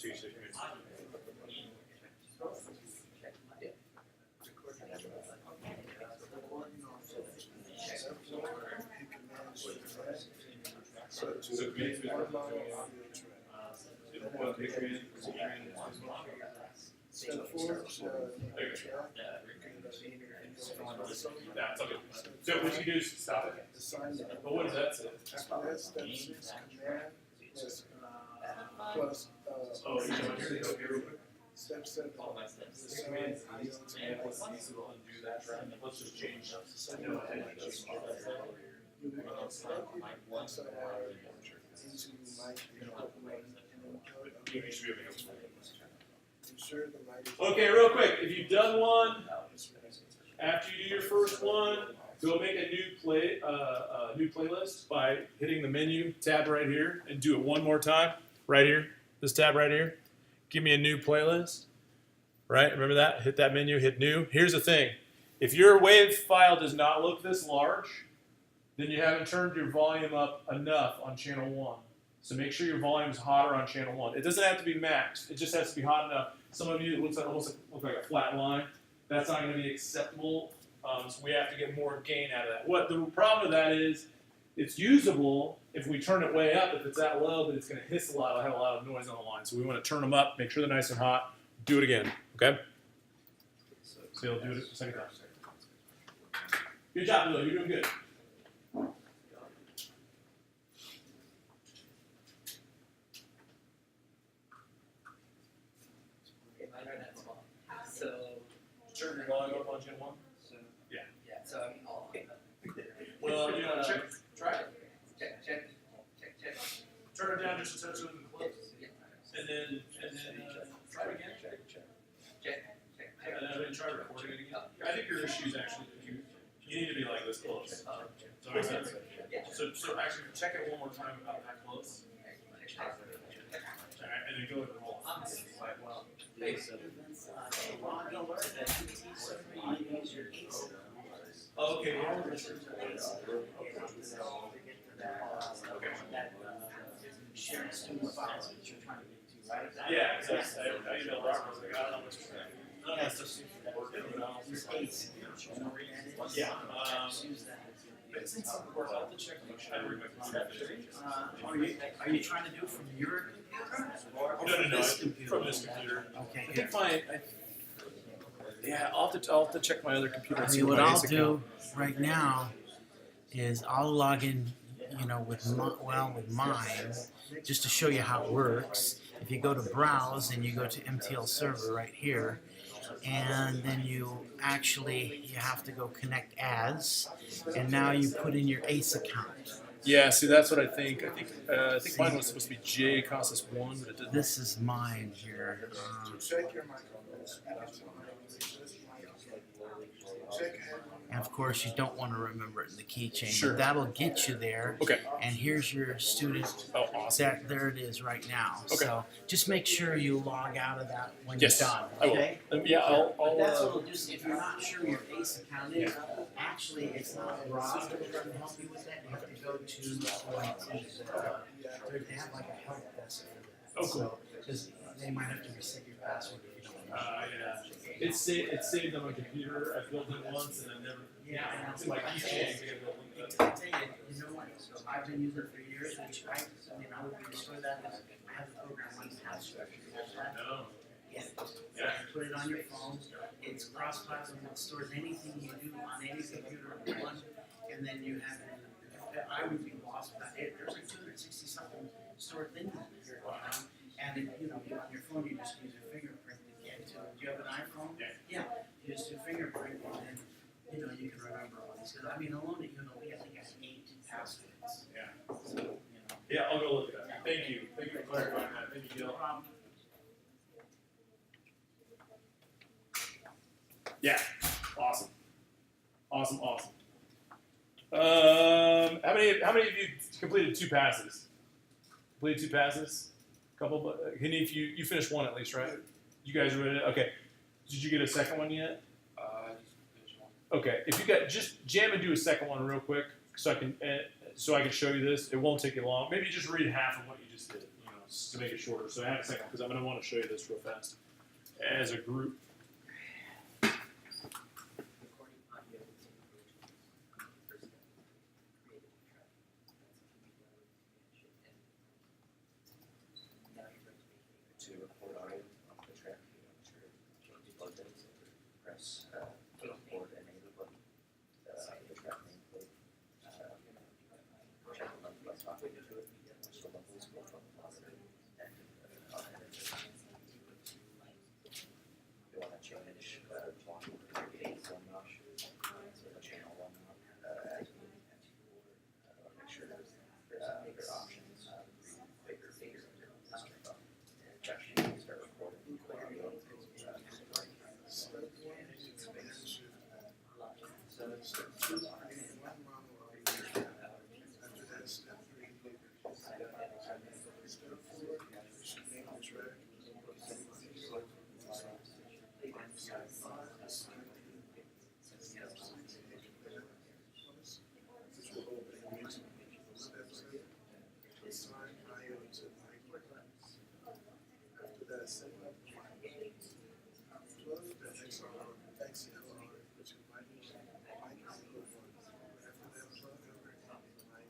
[SPEAKER 2] so you said yeah, it's okay. So what you do is stop it. But what does that say?
[SPEAKER 4] After that, step 6, command plus, plus,
[SPEAKER 2] Oh, you know, here, real quick.
[SPEAKER 4] step 7.
[SPEAKER 2] Command plus easy to undo that track. Let's just change. No,
[SPEAKER 4] You will plug it once I have into my input one, and then plug up.
[SPEAKER 2] you should be able to.
[SPEAKER 4] Ensure the mic is.
[SPEAKER 2] Okay, real quick. If you've done one, after you do your first one, go make a new playlist by hitting the menu tab right here, and do it one more time right here. This tab right here. Give me a new playlist. Right? Remember that? Hit that menu. Hit new. Here's the thing. If your WAV file does not look this large, then you haven't turned your volume up enough on channel 1. So make sure your volume is hotter on channel 1. It doesn't have to be maxed. It just has to be hot enough. Some of you, it looks like almost like a flat line. That's not going to be acceptable. So we have to get more gain out of that. What the problem with that is, it's usable if we turn it way up. If it's that low, but it's going to hiss a lot. It'll have a lot of noise on the line. So we want to turn them up, make sure they're nice and hot. Do it again. Okay? So you'll do it a second time. Good job, Billy. You're doing good.
[SPEAKER 5] So,
[SPEAKER 2] Turn your volume up on channel 1. Yeah.
[SPEAKER 5] yeah, so I mean, all of it.
[SPEAKER 2] Well, you know, try it.
[SPEAKER 5] Check.
[SPEAKER 2] Turn it down just a touch so it can close. And then try it again. And then try recording it again. I think your issue is actually that you need to be like this close. Does that make sense? So actually check it one more time about that close. Alright, and then go and roll. Okay. Yeah, because I emailed Robert, I was like, I don't know what you're saying. none of that stuff's super work, you know. Yeah. Of course, I'll have to check. I bring my computer.
[SPEAKER 6] Are you trying to do it from your computer? Or
[SPEAKER 2] No,
[SPEAKER 6] from this
[SPEAKER 2] from
[SPEAKER 6] computer?
[SPEAKER 2] this computer.
[SPEAKER 6] Okay,
[SPEAKER 2] I
[SPEAKER 6] here.
[SPEAKER 2] think yeah, I'll have to check my other computer. And see
[SPEAKER 6] What
[SPEAKER 2] my
[SPEAKER 6] I'll
[SPEAKER 2] ACE account.
[SPEAKER 6] do right now is I'll log in, with mine, just to show you how it works. If you go to browse and you go to MTL server right here, and then you have to go connect ads, and now you put in your ACE account.
[SPEAKER 2] Yeah, see, that's what I think. I think mine was supposed to be J Casas 1, but it didn't.
[SPEAKER 6] This is mine here.
[SPEAKER 4] Check your microphone. Check
[SPEAKER 6] And of course, you don't want to remember it in the keychain,
[SPEAKER 2] Sure.
[SPEAKER 6] but that'll get you there.
[SPEAKER 2] Okay.
[SPEAKER 6] And here's your student.
[SPEAKER 2] Oh, awesome.
[SPEAKER 6] There it is right now.
[SPEAKER 2] Okay.
[SPEAKER 6] So just make sure you log out of that when
[SPEAKER 2] Yes,
[SPEAKER 6] you're done.
[SPEAKER 2] I will.
[SPEAKER 6] Okay.
[SPEAKER 2] Yeah, I'll
[SPEAKER 6] But that's what it'll just, if you're not sure your ACE account is, actually it's not Rob that can help you with that. You have to go to they have like a help desk for that.
[SPEAKER 2] Oh, cool.
[SPEAKER 6] So, because they might have to reset your password if you don't know.
[SPEAKER 2] yeah. It's saved on my computer. I built it once and I never.
[SPEAKER 6] Yeah, I know.
[SPEAKER 2] It's like
[SPEAKER 6] I
[SPEAKER 2] keychain.
[SPEAKER 6] tell you know what? I've been using it for years, which I would be destroy that because I have a program on password.
[SPEAKER 2] No.
[SPEAKER 6] Yeah. Put it on your phone. It's cross-platform. It stores anything you do on any computer in one, and then you have. I would be lost without it. There's like 260 something stored things in here, and on your phone you just use your fingerprint to get to it. Do you have an iPhone? Yeah. You just do fingerprint, and then you can remember all these. Because alone at UNLV, I think I have 18 passwords.
[SPEAKER 2] Yeah.
[SPEAKER 6] So,
[SPEAKER 2] Yeah, I'll go look at that. Thank you. Thank you for clarifying that. Thank you,
[SPEAKER 6] no
[SPEAKER 2] Gil.
[SPEAKER 6] problem.
[SPEAKER 2] Yeah. Awesome. Awesome. How many of you completed 2 passes? Completed 2 passes? Couple, but Hanif, you finished 1 at least, right? You guys read it? Okay. Did you get a second one yet? Okay. If you got, just jam and do a second one real quick, so I can show you this. It won't take you long. Maybe just read half of what you just did, just to make it shorter. So have a second, because I'm gonna want to show you this real fast as a group.
[SPEAKER 3] To record audio off the track, plug in, press record enable button, the track nameplate, check the level that's talking to it, so levels go from the monitor, and you want to change one to one notch, so the channel 1 as needed, make sure their options, bigger, start recording audio.
[SPEAKER 4] Step 2, create one monologue. After that, step 3, step 4, you should name the track. Step 5 is which will open music. Step 7, assign audio to mic. After that, set up the mic. Plug the XLR, which is mic input 1. After that, plug over the mic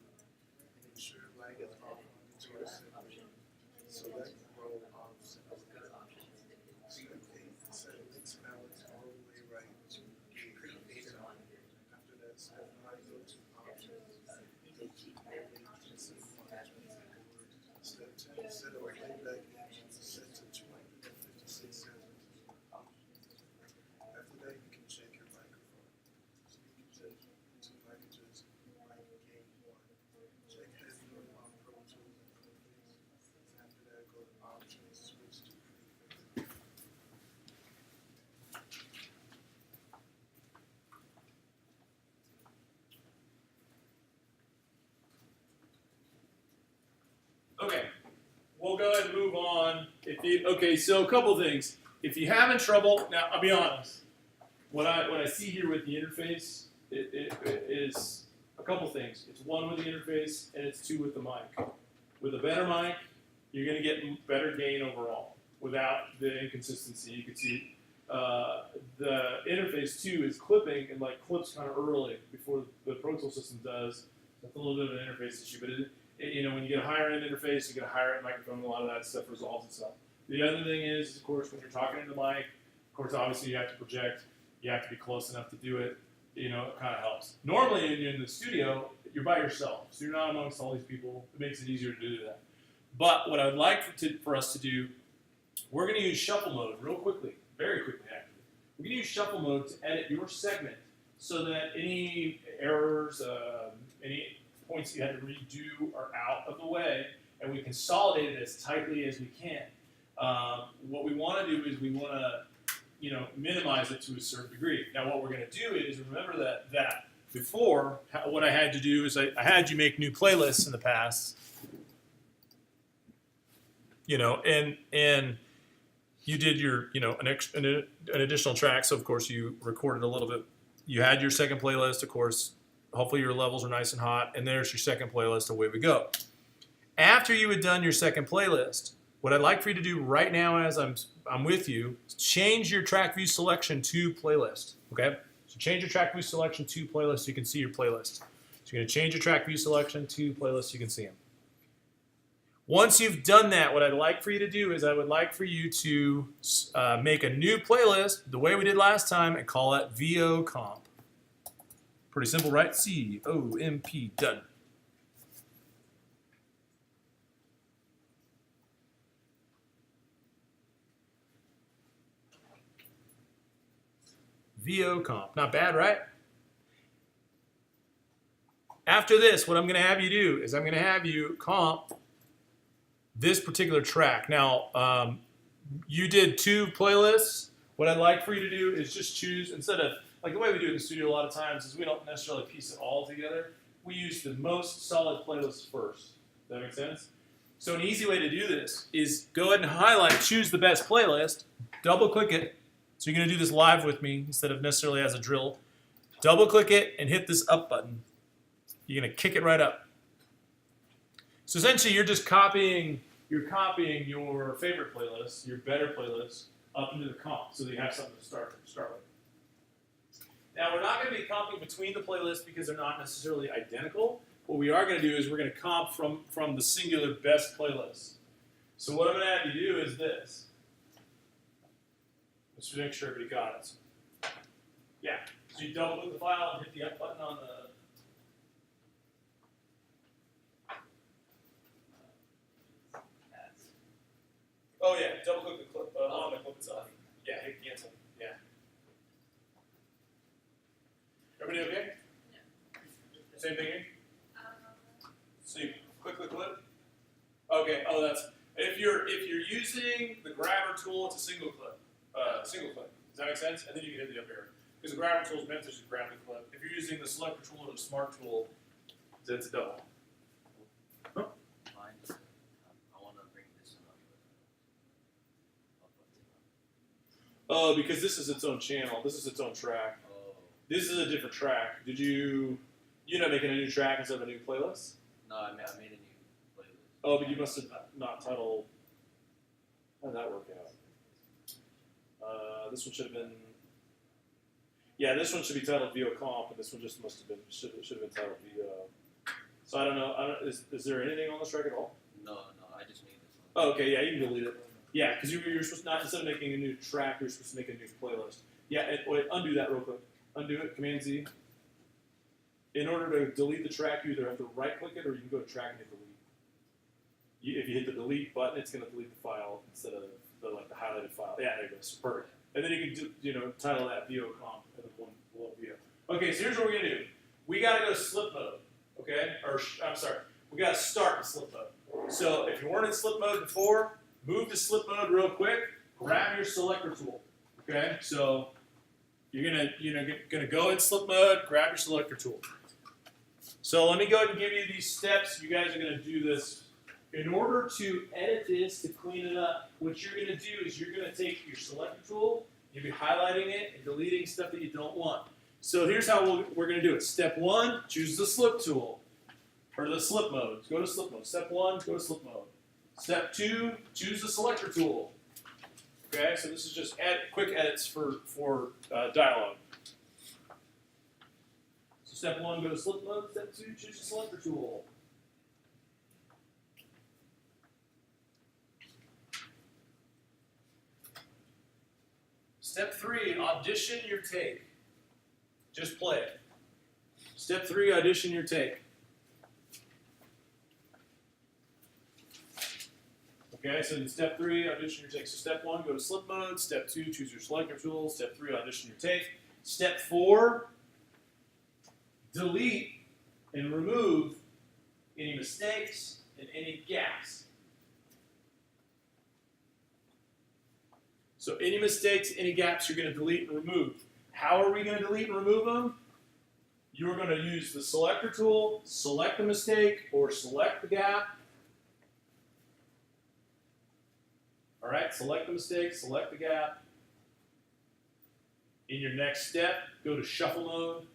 [SPEAKER 4] and ensure mic is off into a separate. Select roll off. Step 8, set mix balance all the way right to 8. After that, step 9, go to options. Step 10, set a playback inch set to 256 seconds. After that, you can check your microphone. Speaker check, 2 mic adjust, mic gain 1. Check headroom on Pro Tools and Interface. After that, go to options, switch to prefix.
[SPEAKER 2] Okay, we'll go ahead and move on. Okay, so a couple things. If you're having trouble, now I'll be honest. What I see here with the interface, it is a couple things. It's 1 with the interface, and it's 2 with the mic. With a better mic, you're going to get better gain overall without the inconsistency. You can see the interface too is clipping and like clips kind of early before the Pro Tools system does. That's a little bit of an interface issue, but you know, when you get a higher end interface, you get a higher end microphone, a lot of that stuff resolves itself. The other thing is, of course, when you're talking into the mic, of course, obviously you have to project, you have to be close enough to do it. You know, it kind of helps. Normally, when you're in the studio, you're by yourself, so you're not amongst all these people. It makes it easier to do that. But what I would like for us to do, we're going to use shuffle mode real quickly, very quickly actually. We're going to use shuffle mode to edit your segment so that any errors, any points you had to redo are out of the way, and we consolidate it as tightly as we can. What we want to do is we want to, you know, minimize it to a certain degree. Now, what we're going to do is remember that before, what I had to do is I had you make new playlists in the past, you know, and you did your, you know, an additional track. So of course you recorded a little bit. You had your second playlist, of course. Hopefully your levels are nice and hot, and there's your second playlist. Away we go. After you had done your second playlist, what I'd like for you to do right now, as I'm with you, is change your track view selection to playlist. Okay, so change your track view selection to playlist so you can see your playlist. So you're going to change your track view selection to playlist so you can see them. Once you've done that, what I'd like for you to do is I would like for you to make a new playlist the way we did last time and call it VO Comp. Pretty simple, right? C-O-M-P, done. VO Comp. Not bad, right? After this, what I'm going to have you do is I'm going to have you comp this particular track. Now, you did 2 playlists. What I'd like for you to do is just choose, instead of, like the way we do it in the studio a lot of times is we don't necessarily piece it all together. We use the most solid playlist first. Does that make sense? So an easy way to do this is go ahead and highlight, choose the best playlist, double click it. So you're going to do this live with me instead of necessarily as a drill. Double click it and hit this up button. You're going to kick it right up. So essentially you're just copying your favorite playlist, your better playlist, up into the comp so that you have something to start with. Now we're not going to be comping between the playlists because they're not necessarily identical. What we are going to do is we're going to comp from the singular best playlist. So what I'm going to have you do is this. Let's make sure everybody got it. Yeah, so you double click the file and hit the up button on the oh yeah, double click the clip on the clip itself. Yeah, hit cancel. Yeah. Everybody okay? Yeah. Same thing here? So you click the clip? Okay, oh that's if you're using the grabber tool, it's a single clip. Single clip. Does that make sense? And then you can hit the up arrow. Because the grabber tool is meant to just grab the clip. If you're using the selector tool or the smart tool, it's a double. Huh?
[SPEAKER 3] I want to bring this one up.
[SPEAKER 2] Oh, because this is its own channel. This is its own track.
[SPEAKER 3] Oh.
[SPEAKER 2] This is a different track. You're not making a new track instead of a new playlist?
[SPEAKER 3] No, I made a new playlist.
[SPEAKER 2] Oh, but you must have not titled. How did that work out? This one should have been. Yeah, this one should be titled VO Comp, and this one just must have been should have been titled VO. So I don't know. Is there anything on this track at all?
[SPEAKER 3] No, I just made this one.
[SPEAKER 2] Oh, okay, yeah, you can delete it. Yeah, because you're supposed to not instead of making a new track, you're supposed to make a new playlist. Yeah, wait, undo that real quick. Undo it. Command Z. In order to delete the track, you either have to right-click it or you can go to track and hit delete. If you hit the delete button, it's going to delete the file instead of the highlighted file. Yeah, there it goes. Perfect. And then you can title that VO Comp and then one below VO. Okay, so here's what we're going to do. We got to go to slip mode. Okay, I'm sorry. We got to start in slip mode. So if you weren't in slip mode before, move to slip mode real quick. Grab your selector tool. Okay, so you're gonna go in slip mode. Grab your selector tool. So let me go ahead and give you these steps. You guys are going to do this. In order to edit this, to clean it up, what you're going to do is you're going to take your selector tool, you'll be highlighting it and deleting stuff that you don't want. So here's how we're going to do it. Step 1, choose the slip tool, or the slip mode. Go to slip mode. Step 1, go to slip mode. Step 2, choose the selector tool. Okay, so this is just quick edits for dialogue. So step 1, go to slip mode. Step 2, choose the selector tool. Step 3, audition your take. Just play it. Step 3, audition your take. Okay, so in step 3, audition your take. So step 1, go to slip mode. Step 2, choose your selector tool. Step 3, audition your take. Step 4, delete and remove any mistakes and any gaps. So any mistakes, any gaps, you're going to delete and remove. How are we going to delete and remove them? You're going to use the selector tool, select the mistake, or select the gap. All right, select the mistake, select the gap. In your next step, go to shuffle mode.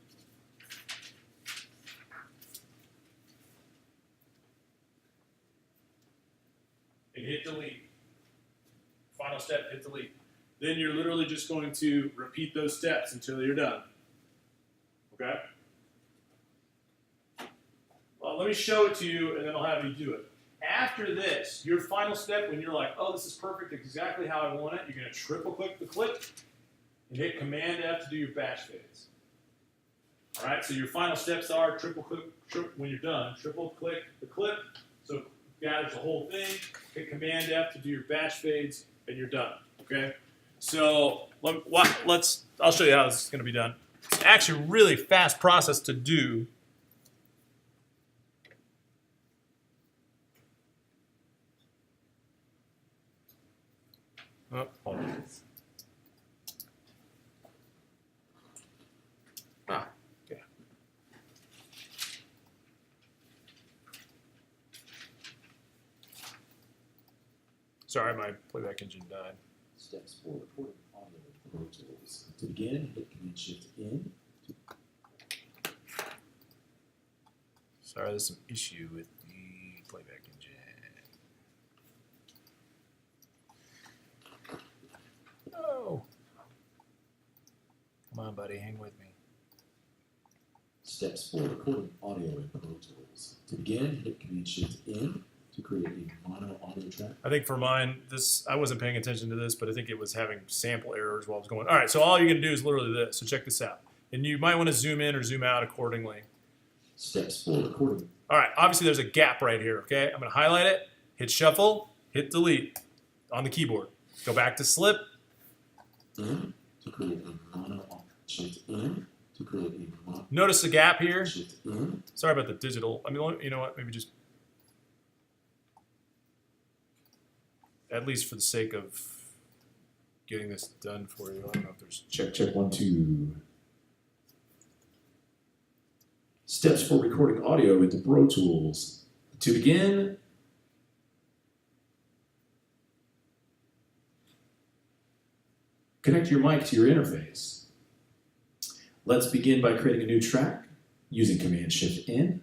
[SPEAKER 2] And hit delete. Final step, hit delete. Then you're literally just going to repeat those steps until you're done. Okay? Well, let me show it to you, and then I'll have you do it. After this, your final step, when you're like, oh, this is perfect, exactly how I want it, you're going to triple click the clip and hit Command F to do your batch fades. All right, so your final steps are triple click, when you're done, triple click the clip, so it gathers the whole thing, hit Command F to do your batch fades, and you're done. Okay? So I'll show you how this is going to be done. It's actually a really fast process to do. Oh, hold on. Okay. Sorry, my playback engine died.
[SPEAKER 1] Steps for recording audio in Pro Tools. To begin, hit Command Shift in.
[SPEAKER 2] Sorry, there's some issue with the playback engine. Oh. Come on, buddy, hang with me.
[SPEAKER 1] Steps for recording audio in Pro Tools. To begin, hit Command Shift in to create a mono audio track.
[SPEAKER 2] I think for mine, I wasn't paying attention to this, but I think it was having sample errors while I was going. All right, so all you're going to do is literally this. So check this out. And you might want to zoom in or zoom out accordingly.
[SPEAKER 1] Steps for recording.
[SPEAKER 2] All right, obviously there's a gap right here, okay? I'm going to highlight it, hit shuffle, hit delete on the keyboard. Go back to slip.
[SPEAKER 1] In to create a mono audio. Shift in to create a mono.
[SPEAKER 2] Notice the gap here.
[SPEAKER 1] Shift in.
[SPEAKER 2] Sorry about the digital. I mean, you know what? Maybe just, at least for the sake of getting this done for you. I don't know if there's.
[SPEAKER 1] Check 1 2. Steps for recording audio into Pro Tools. To begin, connect your mic to your interface. Let's begin by creating a new track using Command Shift in.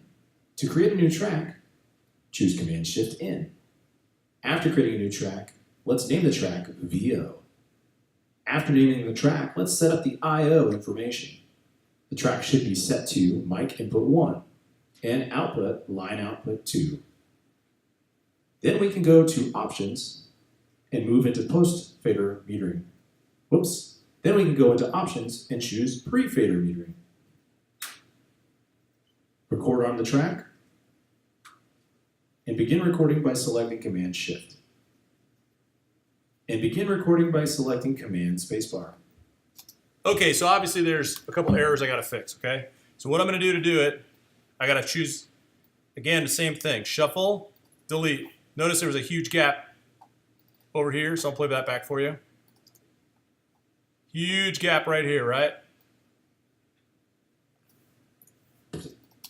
[SPEAKER 1] To create a new track, choose Command Shift in. After creating a new track, let's name the track VO. After naming the track, let's set up the I/O information. The track should be set to mic input 1 and output line output 2. Then we can go to options and move into post fader metering. Whoops. Then we can go into options and choose pre-fader metering. Record on the track and begin recording by selecting Command Shift. And begin recording by selecting Command Spacebar.
[SPEAKER 2] Okay, so obviously there's a couple errors I got to fix, okay? So what I'm going to do it, I got to choose, again, the same thing. Shuffle, delete. Notice there was a huge gap over here, so I'll play that back for you. Huge gap right here, right?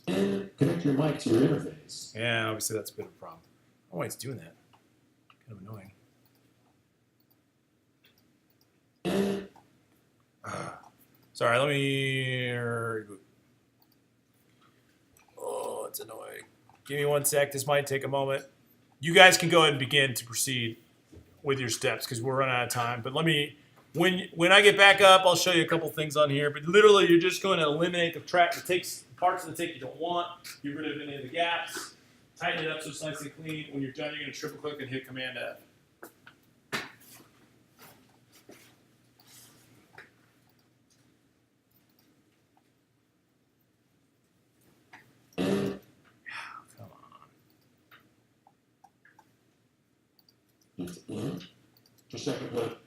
[SPEAKER 1] And connect your mic to your interface.
[SPEAKER 2] Yeah, obviously that's a bit of a problem. I don't know why it's doing that. Kind of annoying. Sorry, let me reboot. Oh, it's annoying. Give me 1 sec. This might take a moment. You guys can go ahead and begin to proceed. with your steps because we're running out of time. But when I get back up, I'll show you a couple things on here. But literally, you're just going to eliminate the track that takes parts of the take you don't want. Get rid of any of the gaps. Tighten it up so it's nice and clean. When you're done, you're going to triple click and hit Command F. Come on.
[SPEAKER 7] Just second click.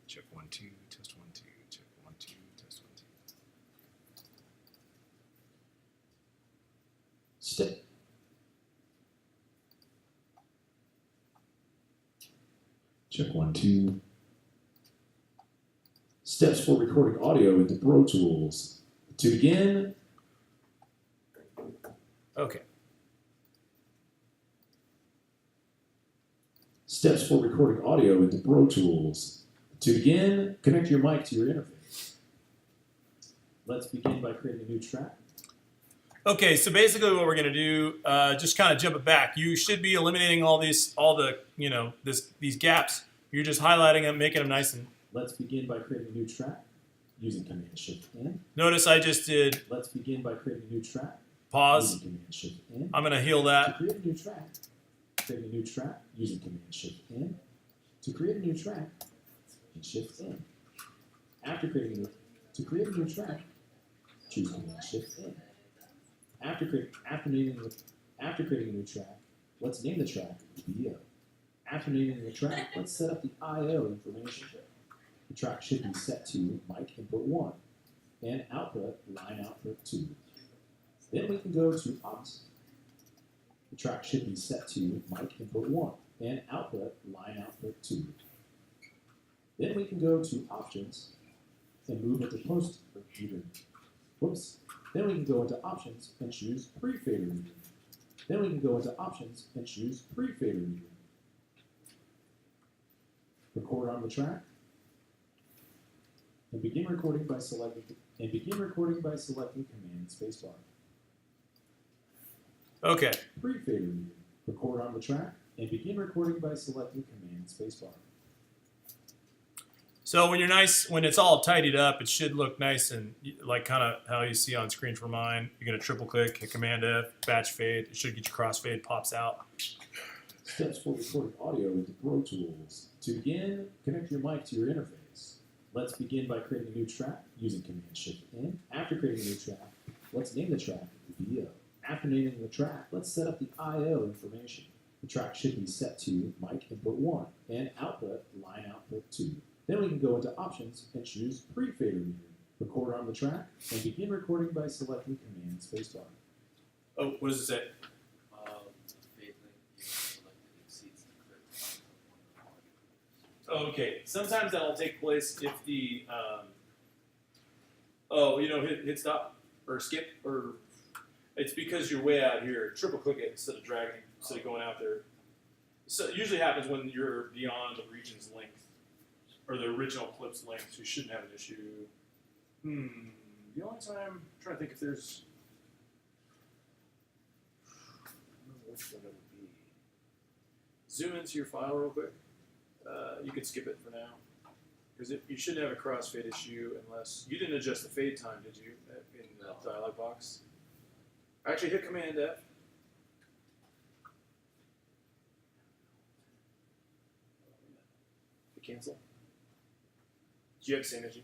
[SPEAKER 1] Check 1 2, test 1 2, check 1 2, test 1 2.
[SPEAKER 7] Step. Check 1 2. Steps for recording audio into Pro Tools. To begin,
[SPEAKER 2] Okay.
[SPEAKER 7] steps for recording audio into Pro Tools. To begin, connect your mic to your interface. Let's begin by creating a new track.
[SPEAKER 2] Okay, so basically what we're going to do, just kind of jump it back. You should be eliminating these gaps. You're just highlighting them, making them nice and...
[SPEAKER 7] Let's begin by creating a new track using Command Shift N.
[SPEAKER 2] Notice I just did
[SPEAKER 7] Let's begin by creating a new track
[SPEAKER 2] pause.
[SPEAKER 7] using Command Shift N.
[SPEAKER 2] I'm going to heal
[SPEAKER 7] To
[SPEAKER 2] that.
[SPEAKER 7] create a new track, create a new track using Command Shift N. To create a new track, and Shift N. To create a new track, choose Command Shift N. After creating a new track, let's name the track VO. After naming the track, let's set up the I/O information. The track should be set to mic input 1 and output line output 2. Then we can go to ops. The track should be set to mic input 1 and output line output 2. Then we can go to options and move into post repeater. Whoops. Then we can go into options and choose pre-fader reader. Then we can go into options and choose pre-fader reader. Record on the track. And begin recording by selecting Command spacebar.
[SPEAKER 2] Okay.
[SPEAKER 7] Pre-fader reader. Record on the track and begin recording by selecting Command spacebar.
[SPEAKER 2] So when it's all tidied up, it should look nice and like kind of how you see on screen for mine. You're going to triple click, hit Command F, batch fade. It should get your crossfade, pops out.
[SPEAKER 7] Steps for recording audio into Pro Tools. To begin, connect your mic to your interface. Let's begin by creating a new track using Command Shift N. After creating a new track, let's name the track VO. After naming the track, let's set up the I/O information. The track should be set to mic input 1 and output line output 2. Then we can go into options and choose pre-fader reader. Record on the track and begin recording by selecting Command spacebar.
[SPEAKER 2] Oh, what does it say? Okay, sometimes that'll take place if the, hit stop or skip, or it's because you're way out here. Triple click it instead of dragging, instead of going out there. So it usually happens when you're beyond the region's length, or the original clip's length, so you shouldn't have an issue. The only time, I'm trying to think if there's, I don't know which one it would be. Zoom into your file real quick. You can skip it for now. Because you shouldn't have a crossfade issue unless you didn't adjust the fade time, did you, in the dialog box? Actually, hit Command F. To cancel. Do you have synergy?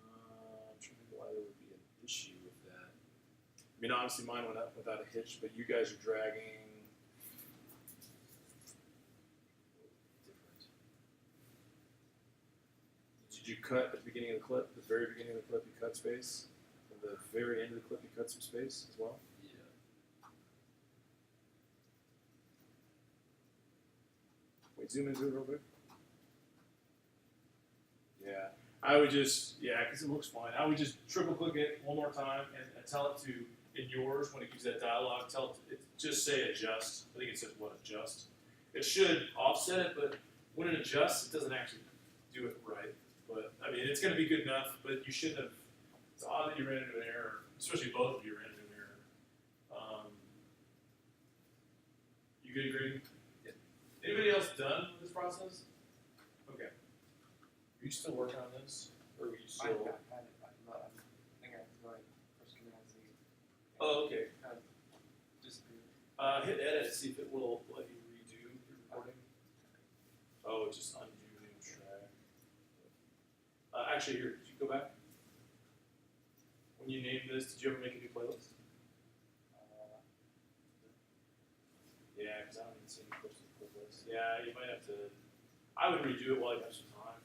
[SPEAKER 2] I'm trying to think why there would be an issue with that. I mean, obviously mine went up without a hitch, but you guys are dragging. Different. Did you cut at the beginning of the clip? The very beginning of the clip, you cut space. At the very end of the clip, you cut some space as well.
[SPEAKER 1] Yeah.
[SPEAKER 2] Wait, zoom into it real quick. Yeah, I would just, because it looks fine. I would just triple click it one more time and tell it to, in yours, when it gives that dialog, just say adjust. I think it says what, adjust. It should offset it, but when it adjusts, it doesn't actually do it right. But, I mean, it's going to be good enough, but you shouldn't have, it's odd that you ran into an error, especially both of you ran into an error. You good, Greg? Yeah. Anybody else done with this process? Okay. Are you still working on this? Or are you still?
[SPEAKER 5] I think I have to go like first Command Z.
[SPEAKER 2] Oh, okay.
[SPEAKER 5] Just
[SPEAKER 2] Hit edit, see if it will let you redo your recording. Oh, just undo new track. Actually, here, did you go back? When you named this, did you ever make a new playlist? Yeah, because I don't even see any clips of the playlist. Yeah, you might have to. I would redo it while you have some time.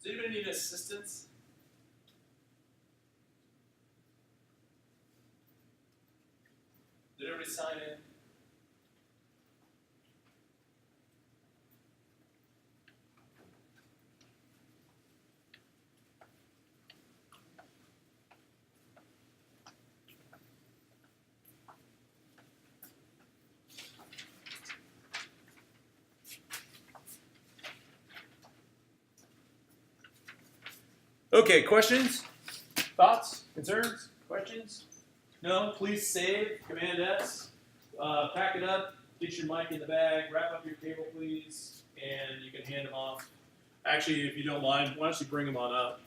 [SPEAKER 2] Does anybody need assistance? Did everybody sign in? Okay, questions? Thoughts? Concerns? Questions? No? Please save. Command S. Pack it up. Get your mic in the bag. Wrap up your cable, please. And you can hand them off. Actually, if you don't mind, why don't you bring them on up?